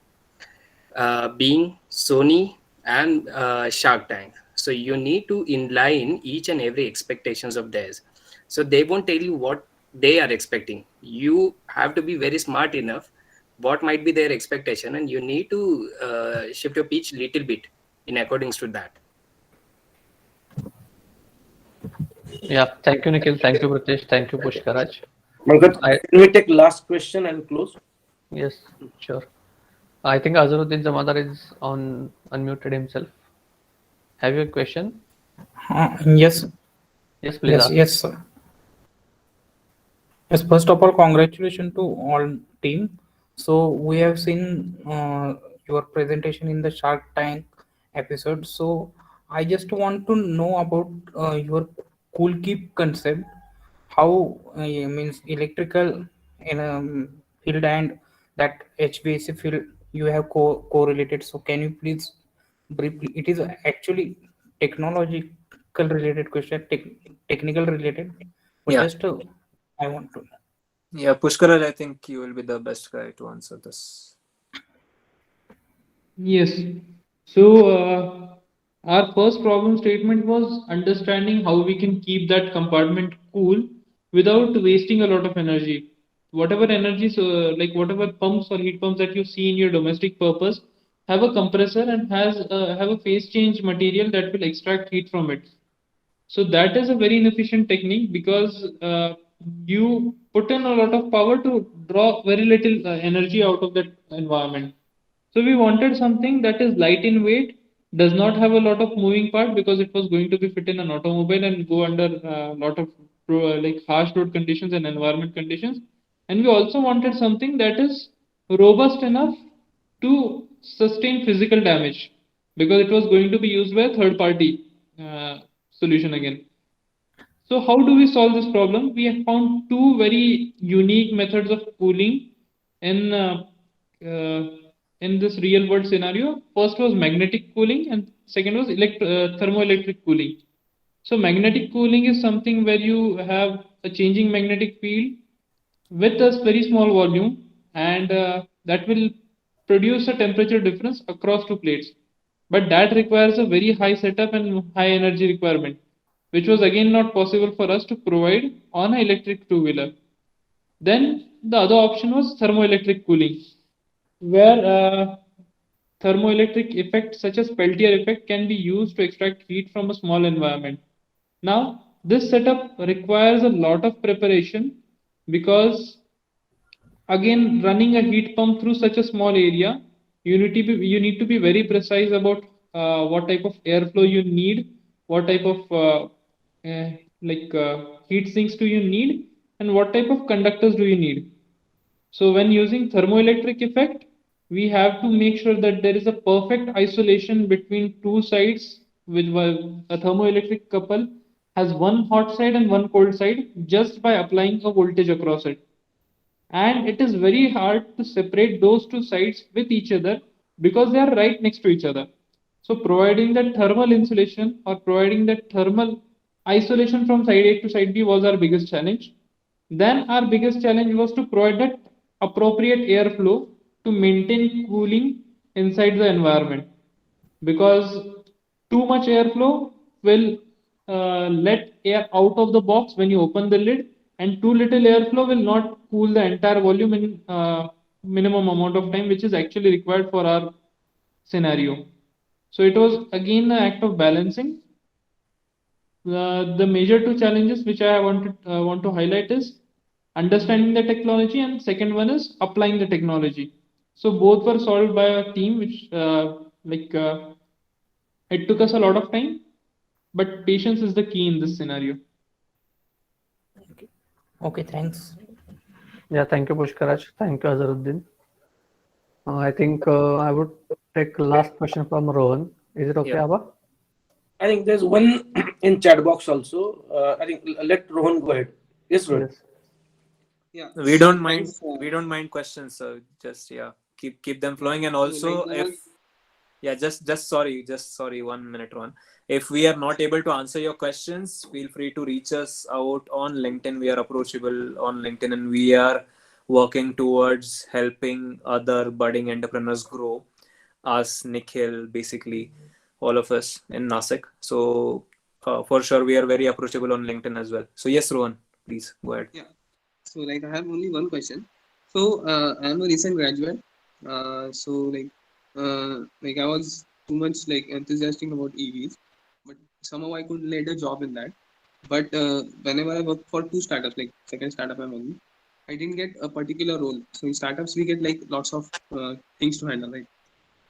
Being Sony and Shark Tank. So you need to inline each and every expectations of theirs. So they won't tell you what they are expecting. You have to be very smart enough what might be their expectation, and you need to shift your pitch little bit in accordance to that. Yeah, thank you, Nikhil. Thank you, Pritesh. Thank you, Pushkaraj. Pankaj, can we take last question and close? Yes, sure. I think Azharuddin Zamadar is on unmuted himself. Have you a question? Yes, Yes, please ask. yes, sir. Yes, first of all, congratulations to all team. So we have seen your presentation in the Shark Tank episode. So I just want to know about your cool keep concept. How means electrical in field and that HVAC field you have correlated. So can you please briefly? It is actually technological related question, technical related, but Yeah. just I want to. Yeah, Pushkaraj, I think you will be the best guy to answer this. Yes. So, our first problem statement was understanding how we can keep that compartment cool without wasting a lot of energy. Whatever energy, so like whatever pumps or heat pumps that you see in your domestic purpose, have a compressor and have a phase change material that will extract heat from it. So that is a very inefficient technique because you put in a lot of power to draw very little energy out of that environment. So we wanted something that is light in weight, does not have a lot of moving part because it was going to be fit in an automobile and go under a lot of like harsh road conditions and environment conditions. And we also wanted something that is robust enough to sustain physical damage because it was going to be used by a third party solution again. So how do we solve this problem? We have found two very unique methods of cooling in uh, in this real world scenario. First was magnetic cooling, and second was thermoelectric cooling. So magnetic cooling is something where you have a changing magnetic field with a very small volume, and that will produce a temperature difference across two plates. But that requires a very high setup and high energy requirement, which was again not possible for us to provide on an electric two-wheeler. Then the other option was thermoelectric cooling, where thermoelectric effect such as Peltier effect can be used to extract heat from a small environment. Now, this setup requires a lot of preparation because again running a heat pump through such a small area, you need to be very precise about what type of airflow you need, what type of heat sinks do you need, and what type of conductors do you need. So when using thermoelectric effect, we have to make sure that there is a perfect isolation between two sides, with a thermoelectric couple has one hot side and one cold side just by applying a voltage across it. And it is very hard to separate those two sides with each other because they are right next to each other. So providing that thermal insulation or providing that thermal isolation from side A to side B was our biggest challenge. Then our biggest challenge was to provide that appropriate airflow to maintain cooling inside the environment, because too much airflow will let air out of the box when you open the lid, and too little airflow will not cool the entire volume in minimum amount of time, which is actually required for our scenario. So it was again an act of balancing. The major two challenges which I want to highlight is understanding the technology, and second one is applying the technology. So both were solved by a team, which it took us a lot of time, but patience is the key in this scenario. Okay, thanks. Yeah, thank you, Pushkaraj. Thank you, Azharuddin. I think I would take last question from Rohan. Is it okay, Yeah. Abba? I think there's one in chat box also. I think let Rohan go ahead. Yes, Rohan. Yes. Yeah. We So don't mind. guys, We don't mind questions. So just keep them flowing. And also, just sorry, 1 minute, Ron. If we are not able to answer your questions, feel free to reach us out on LinkedIn. We are approachable on LinkedIn, and we are working towards helping other budding entrepreneurs grow. Us, Nikhil, basically. all of us in Nashik. So for sure, we are very approachable on LinkedIn as well. So yes, Rohan, please go ahead. Yeah. So like I have only one question. So I'm a recent graduate. So like I was too much like enthusiastic about EVs, but somehow I couldn't land a job in that. But whenever I work for two startups, like second startup I'm in, I didn't get a particular role. So in startups we get like lots of things to handle, right?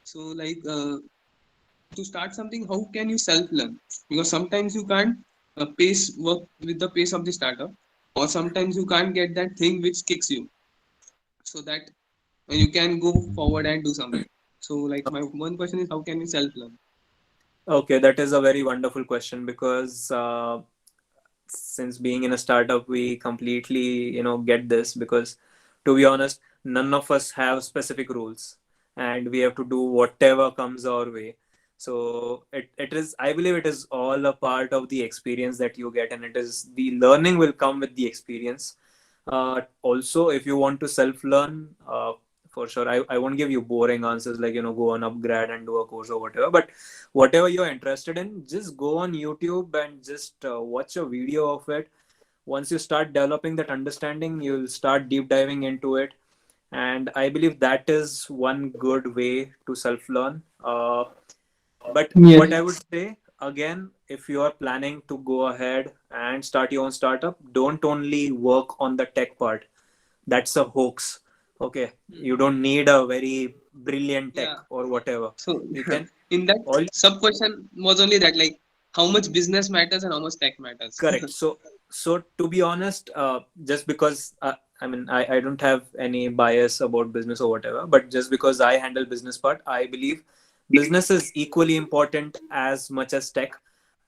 So like to start something, how can you self-learn? Because sometimes you can't pace work with the pace of the startup, or sometimes you can't get that thing which kicks you, so that you can go forward and do something. So like my one question is, how can you self-learn? Okay, that is a very wonderful question, because since being in a startup, we completely get this, because to be honest, none of us have specific rules, and we have to do whatever comes our way. So it is, I believe it is all a part of the experience that you get, and it is the learning will come with the experience. Also, if you want to self-learn, for sure, I won't give you boring answers like go on upgrade and do a course or whatever, but whatever you're interested in, just go on YouTube and just watch a video of it. Once you start developing that understanding, you'll start deep diving into it, and I believe that is one good way to self-learn. But Yes. what I would say again, if you are planning to go ahead and start your own startup, don't only work on the tech part. That's a hoax. Okay, you don't need a very brilliant tech Yeah. or whatever. So You can in that all sub question was only that, like how much business matters and how much tech matters. correct. So to be honest, just because I mean I don't have any bias about business or whatever, but just because I handle business part, I believe business is equally important as much as tech.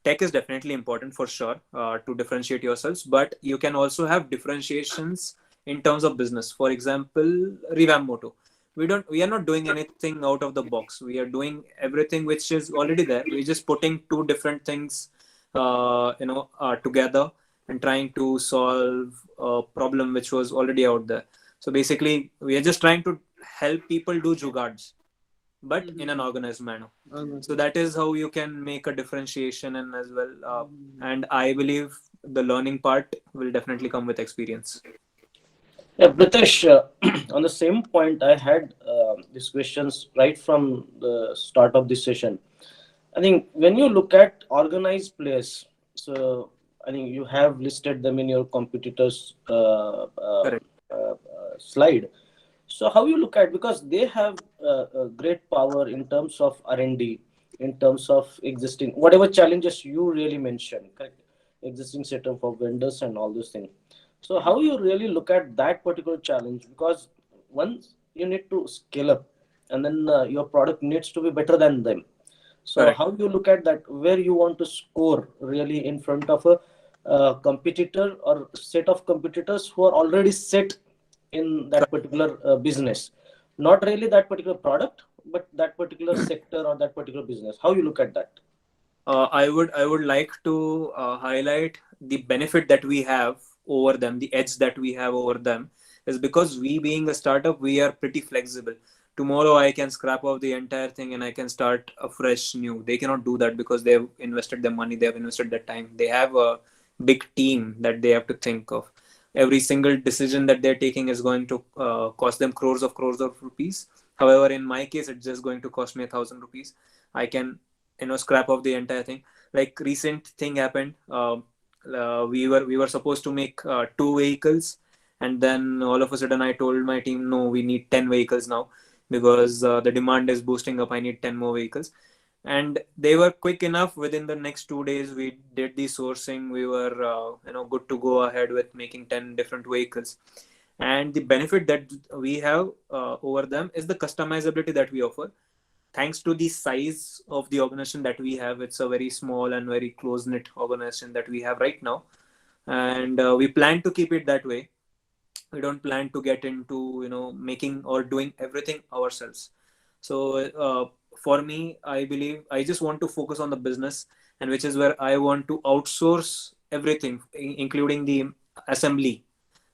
Tech is definitely important for sure, to differentiate yourselves, but you can also have differentiations in terms of business. For example, Revamp Moto. We are not doing anything out of the box. We are doing everything which is already there. We're just putting two different things, together, and trying to solve a problem which was already out there. So basically, we are just trying to help people do jugards, but in an organized manner. So that is how you can make a differentiation, and as well, and I believe the learning part will definitely come with experience. Yeah, Pritesh, on the same point, I had these questions right from the start of this session. I think when you look at organized players, so I think you have listed them in your competitors' Correct. slide. So how you look at, because they have a great power in terms of R&D, in terms of existing whatever challenges you really mentioned, correct? Existing setup of vendors and all those things. So how you really look at that particular challenge? Because once you need to scale up, and then your product needs to be better than them. So Correct. how you look at that, where you want to score really in front of a competitor or set of competitors who are already set in that particular business, not really that particular product, but that particular sector or that particular business. How you look at that? I would like to highlight the benefit that we have over them, the edge that we have over them, is because we being a startup, we are pretty flexible. Tomorrow I can scrap off the entire thing and I can start a fresh new. They cannot do that because they have invested their money, they have invested their time. They have a big team that they have to think of. Every single decision that they're taking is going to cost them crores of rupees. However, in my case, it's just going to cost me 1,000 rupees. I can scrap off the entire thing. Like recent thing happened. We were supposed to make 2 vehicles, and then all of a sudden I told my team, no, we need 10 vehicles now, because the demand is boosting up. I need 10 more vehicles. And they were quick enough. Within the next 2 days, we did the sourcing. We were good to go ahead with making 10 different vehicles. And the benefit that we have over them is the customizability that we offer. Thanks to the size of the organization that we have, it's a very small and very close-knit organization that we have right now, and we plan to keep it that way. We don't plan to get into making or doing everything ourselves. So for me, I believe I just want to focus on the business, and which is where I want to outsource everything, including the assembly,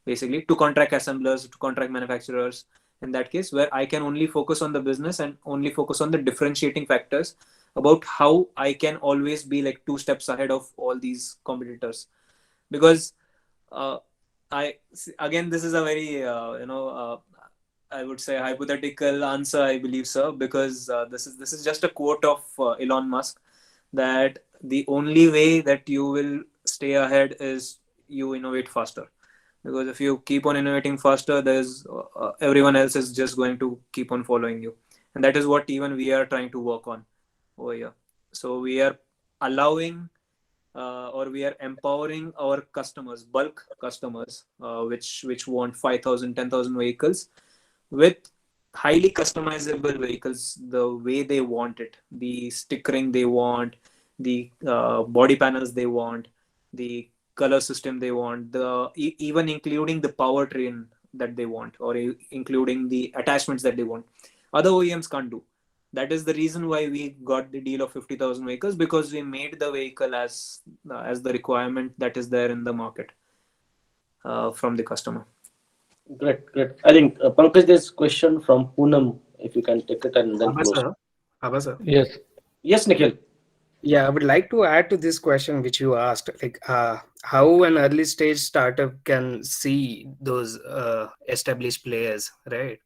basically, to contract assemblers, to contract manufacturers. In that case, where I can only focus on the business and only focus on the differentiating factors, about how I can always be like 2 steps ahead of all these competitors. Because again, this is a very I would say hypothetical answer, I believe, sir, because this is just a quote of Elon Musk, that the only way that you will stay ahead is you innovate faster. Because if you keep on innovating faster, there's everyone else is just going to keep on following you, and that is what even we are trying to work on over here. So we are allowing or we are empowering our customers, bulk customers, which want 5,000, 10,000 vehicles, with highly customizable vehicles the way they want it, the stickering they want, the body panels they want, the color system they want, even including the powertrain that they want, or including the attachments that they want. Other OEMs can't do. That is the reason why we got the deal of 50,000 vehicles, because we made the vehicle as the requirement that is there in the market from the customer. Great. I think Pankaj, there's question from Poonam. If you can take it and then close. Abha, Yes. Yes, Nikhil. Yeah, I would like to add to this question which you asked, like how an early stage startup can see those established players, right?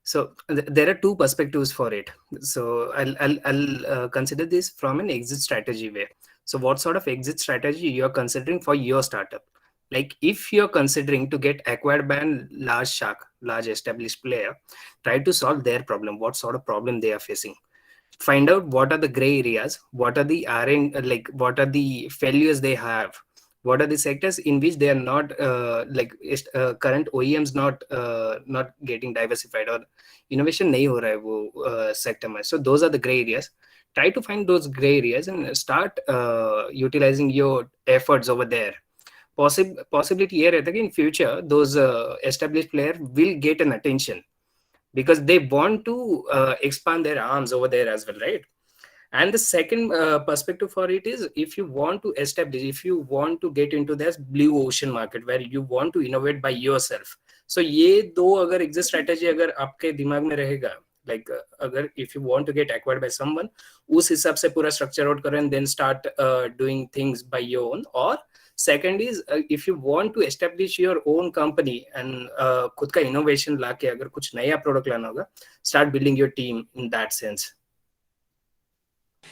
So there are two perspectives for it. So I'll consider this from an exit strategy way. So what sort of exit strategy you're considering for your startup? Like if you're considering to get acquired by a large shark, large established player, try to solve their problem. What sort of problem they are facing? Find out what are the gray areas, what are the what are the failures they have, what are the sectors in which they are not current OEMs not getting diversified or innovation nahi ho raha hai wo sector mein. So those are the gray areas. Try to find those gray areas and start utilizing your efforts over there. Possibility ये रहता है कि in future those established player will get an attention, because they want to expand their arms over there as well, right? And the second perspective for it is, if you want to establish, if you want to get into this blue ocean market where you want to innovate by yourself, so ये दो अगर exit strategy अगर आपके दिमाग में रहेगा, like अगर if you want to get acquired by someone, उस हिसाब से पूरा structure out करें and then start doing things by your own. Or second is if you want to establish your own company and खुद का innovation लाके अगर कुछ नया product लाना होगा, start building your team in that sense.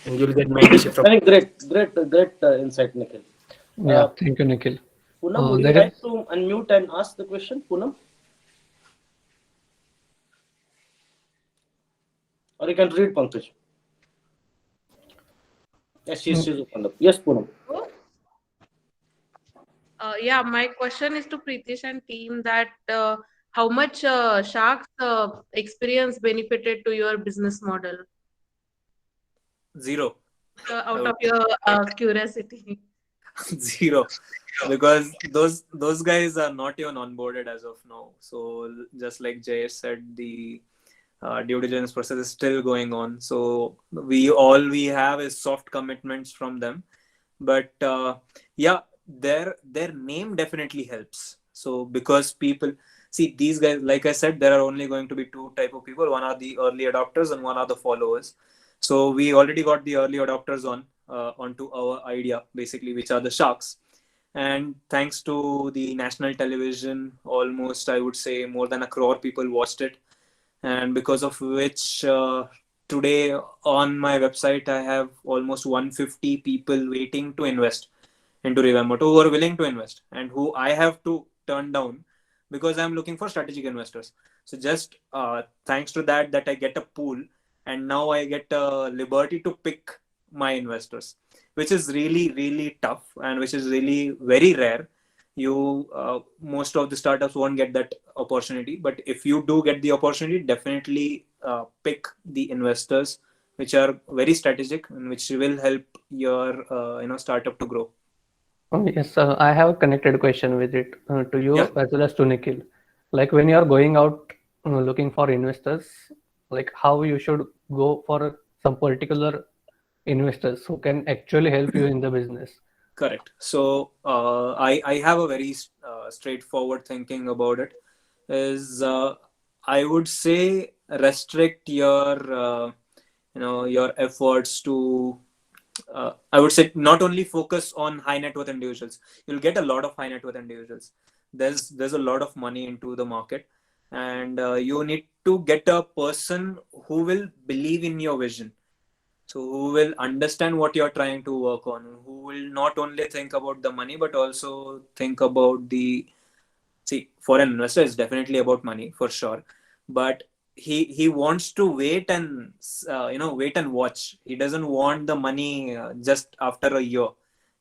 And you'll get mentorship from. I think great insight, Nikhil. Yeah, thank you, Nikhil. Poonam, would you like to unmute and ask the question, Poonam? Or you can read, Pankaj. Yes, she's opened up. Yes, Poonam. Yeah, my question is to Pritesh and team that how much Shark's experience benefited to your business model? Zero. Out of your curiosity. Zero, because those guys are not even onboarded as of now. So just like Jayesh said, the due diligence process is still going on. So we have is soft commitments from them, but yeah, their name definitely helps. So because people see these guys, like I said, there are only going to be two type of people. One are the early adopters and one are the followers. So we already got the early adopters onto our idea, basically, which are the sharks. And thanks to the national television, almost I would say more than 1 crore people watched it. And because of which today on my website, I have almost 150 people waiting to invest into Revamp Moto, who are willing to invest and who I have to turn down because I'm looking for strategic investors. So just thanks to that I get a pool. And now I get liberty to pick my investors, which is really, really tough and which is really very rare. Most of the startups won't get that opportunity. But if you do get the opportunity, definitely pick the investors which are very strategic and which will help your startup to grow. Yes, I have a connected question with it to you as well as to Nikhil. Like when you are going out looking for investors, like how you should go for some particular investors who can actually help you in the business. Correct. So I have a very straightforward thinking about it. Is I would say restrict your your efforts to, I would say, not only focus on high net worth individuals. You'll get a lot of high net worth individuals. There's a lot of money into the market, and you need to get a person who will believe in your vision. So who will understand what you're trying to work on, who will not only think about the money, but also think about the, see, for an investor, it's definitely about money for sure, but he wants to wait and wait and watch. He doesn't want the money just after a year,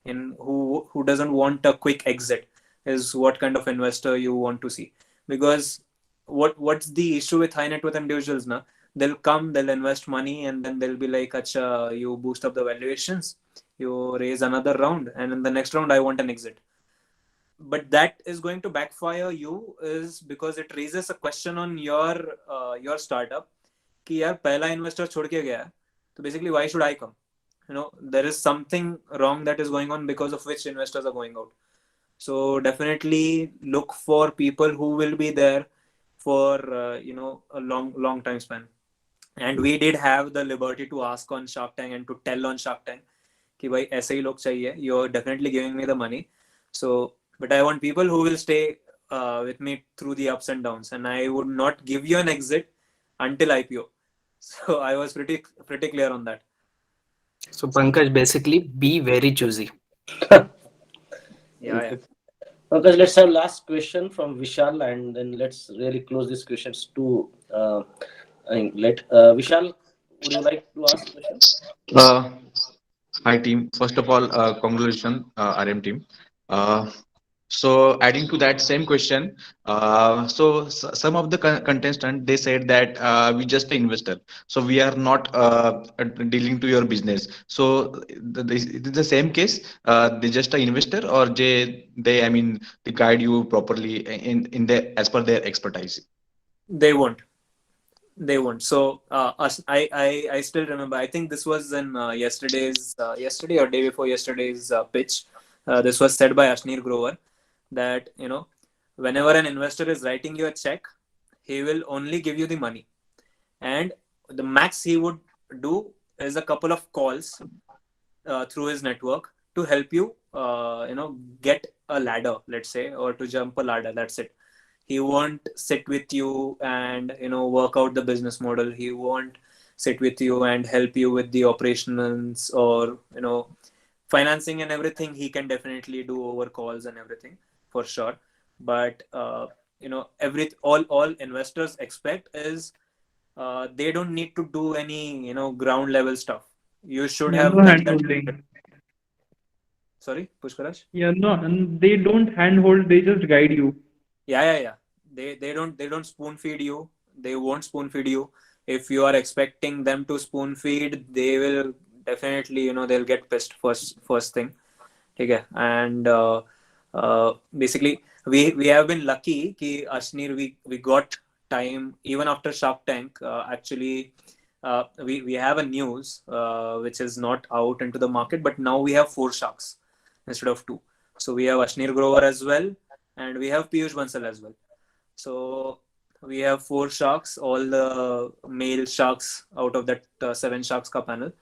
and who doesn't want a quick exit is what kind of investor you want to see. Because what's the issue with high net worth individuals now? They'll come, they'll invest money, and then they'll be like, acha, you boost up the valuations, you raise another round, and in the next round I want an exit. But that is going to backfire you, is because it raises a question on your startup कि यार पहला investor छोड़ के गया है, so basically why should I come? There is something wrong that is going on because of which investors are going out. So definitely look for people who will be there for a long time span. And we did have the liberty to ask on Shark Tank and to tell on Shark Tank कि भाई ऐसे ही लोग चाहिए, you're definitely giving me the money. So but I want people who will stay with me through the ups and downs, and I would not give you an exit until IPO. So I was pretty clear on that. So Pankaj, basically be very choosy. Yeah. Okay, let's have last question from Vishal, and then let's really close these questions to Vishal, would you like to ask questions? Hi team. First of all, congratulations, RM team. So adding to that same question, some of the contestants, they said that we just an investor, so we are not dealing to your business. So is it the same case? They just an investor, or they I mean they guide you properly in their as per their expertise? They won't. So I still remember. I think this was in yesterday or day before yesterday's pitch. This was said by Ashnir Grover that whenever an investor is writing you a check, he will only give you the money, and the max he would do is a couple of calls through his network to help you get a ladder, let's say, or to jump a ladder. That's it. He won't sit with you and work out the business model. He won't sit with you and help you with the operations or financing and everything. He can definitely do over calls and everything for sure. But all investors expect is they don't need to do any ground level stuff. You should have no done hand-holding. that. Sorry, Pushkaraj? Yeah, no, and they don't handhold, they just guide you. Yeah. They don't spoon feed you. They won't spoon feed you. If you are expecting them to spoon feed, they will definitely they'll get pissed first thing. Okay, and basically we have been lucky कि Ashnir we got time even after Shark Tank. Actually, we have a news which is not out into the market, but now we have 4 sharks instead of 2. So we have Ashnir Grover as well, and we have Piyush Bansal as well. So we have 4 sharks, all the male sharks out of that 7 sharks ka panel.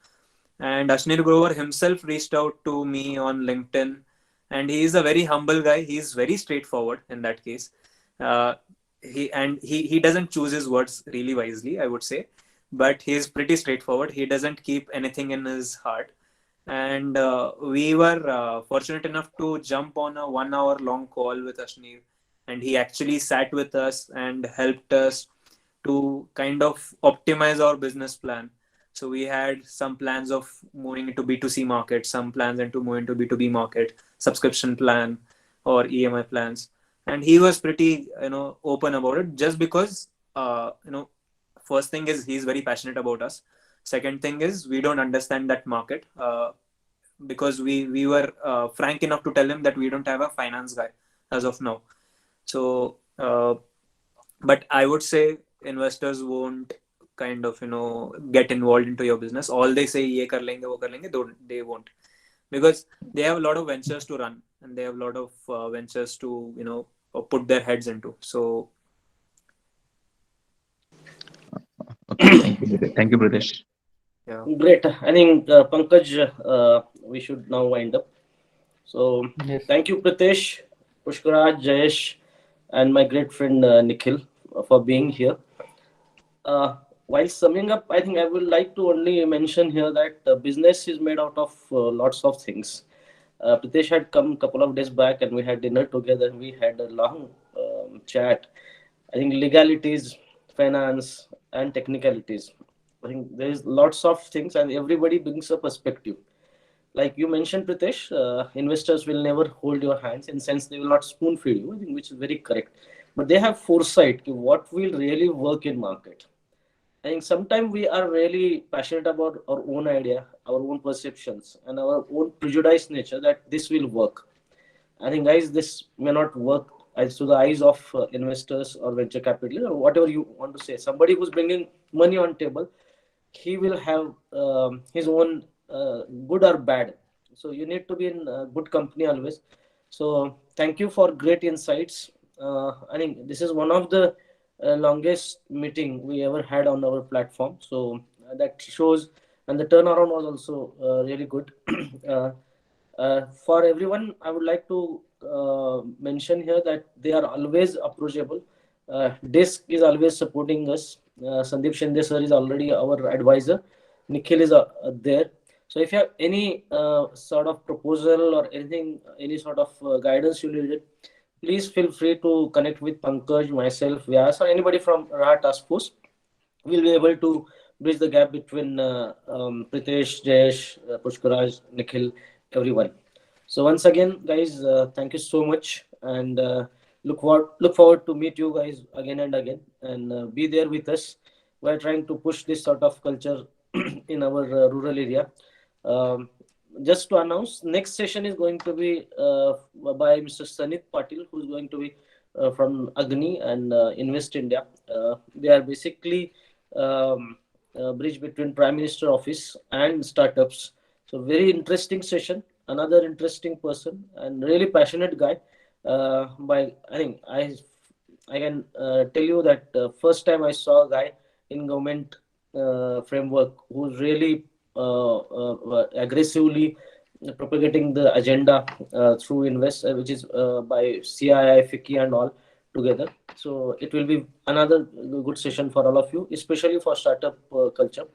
And Ashnir Grover himself reached out to me on LinkedIn, and he is a very humble guy. He is very straightforward in that case. He doesn't choose his words really wisely, I would say, but he is pretty straightforward. He doesn't keep anything in his heart. And we were fortunate enough to jump on a 1-hour long call with Ashnir, and he actually sat with us and helped us to kind of optimize our business plan. So we had some plans of moving into B2C market, some plans into moving into B2B market, subscription plan or EMI plans. And he was pretty, open about it, just because, first thing is he's very passionate about us. Second thing is we don't understand that market because we were frank enough to tell him that we don't have a finance guy as of now. So, but I would say investors won't kind of get involved into your business. All they say ye kar lenge wo kar lenge, they won't, because they have a lot of ventures to run and they have a lot of ventures to put their heads into. So okay, thank you Pritesh. Yeah. Great. I think Pankaj, we should now wind up. So Yes. thank you, Pritesh, Pushkraj, Jayesh, and my great friend Nikhil for being here. While summing up, I think I would like to only mention here that business is made out of lots of things. Pritesh had come a couple of days back and we had dinner together. We had a long chat. I think legalities, finance, and technicalities. I think there is lots of things, and everybody brings a perspective. Like you mentioned, Pritesh, investors will never hold your hands in sense they will not spoon feed you. I think which is very correct. But they have foresight to what will really work in market. I think sometimes we are really passionate about our own idea, our own perceptions, and our own prejudiced nature that this will work. I think, guys, this may not work as to the eyes of investors or venture capital or whatever you want to say. Somebody who's bringing money on table, he will have his own good or bad. So you need to be in good company always. So thank you for great insights. I think this is one of the longest meeting we ever had on our platform. So that shows, and the turnaround was also really good. For everyone, I would like to mention here that they are always approachable. Desk is always supporting us. Sandeep Shinde sir is already our advisor. Nikhil is there. So if you have any sort of proposal or anything, any sort of guidance you needed, please feel free to connect with Pankaj, myself, Vyas, or anybody from RAAH Task Force. We'll be able to bridge the gap between Pritesh, Jayesh, Pushkaraj, Nikhil, everyone. So once again, guys, thank you so much, and look forward to meet you guys again and again, and be there with us. We're trying to push this sort of culture in our rural area. Um, just to announce, next session is going to be by Mr. Sanit Patil, who's going to be from Agni and Invest India. They are basically bridge between Prime Minister office and startups. So very interesting session. Another interesting person and really passionate guy. By I think I can tell you that first time I saw a guy in government framework who's really aggressively propagating the agenda through Invest, which is by CII, FICCI, and all together. So it will be another good session for all of you, especially for startup culture.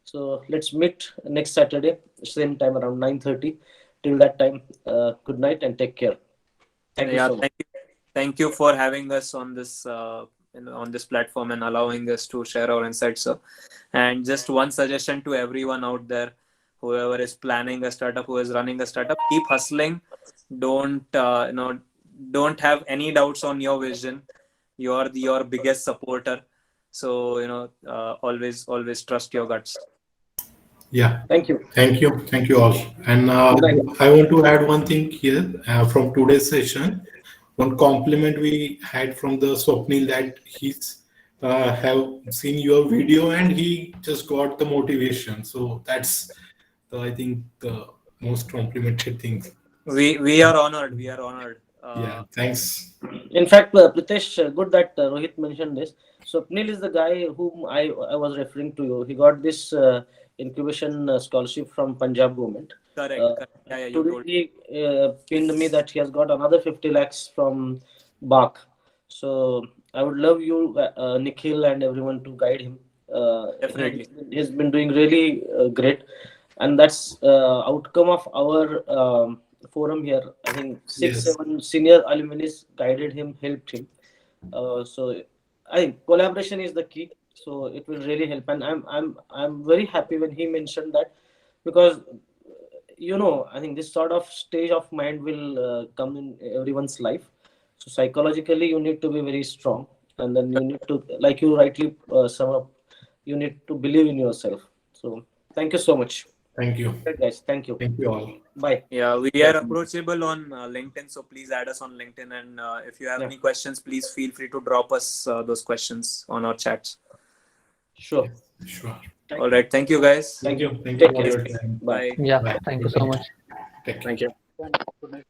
So let's meet next Saturday, same time around 9:30. Till that time, good night and take care. Thank you so much. Thank you for having us on this on this platform and allowing us to share our insights, sir. And just one suggestion to everyone out there, whoever is planning a startup, who is running a startup, keep hustling. Don't don't have any doubts on your vision. You are your biggest supporter. So always trust your guts. Yeah. Thank you. Thank you all. And I want to add one thing here from today's session. One compliment we had from the Swapnil that he's have seen your video and he just got the motivation. So that's I think the most complimented thing. We are honored. We are honored. Yeah. Thanks. In fact, Pritesh, good that Rohit mentioned this. Swapnil is the guy whom I was referring to you. He got this incubation scholarship from Punjab government. Correct. Yeah, you told. Today he pinned me that he has got another 50 lakhs from BAC. So I would love you, Nikhil, and everyone to guide him. Definitely. He's been doing really great, and that's outcome of our forum here. I think 6-7 senior alumni guided him, helped him. So I think collaboration is the key. So it will really help, and I'm very happy when he mentioned that, because I think this sort of stage of mind will come in everyone's life. So psychologically, you need to be very strong, and then you need to, like you rightly sum up, you need to believe in yourself. So thank you so much. Thank you. Right, guys. Thank you. Thank you all. Bye. Yeah, we are approachable on LinkedIn, so please add us on LinkedIn. And if you have any questions, please feel free to drop us those questions on our chats. Sure. Sure. All right. Thank you, guys. Thank you. Thank you for your time. Bye. Yeah. Bye. Thank you so much. Take care. Thank you. Good night.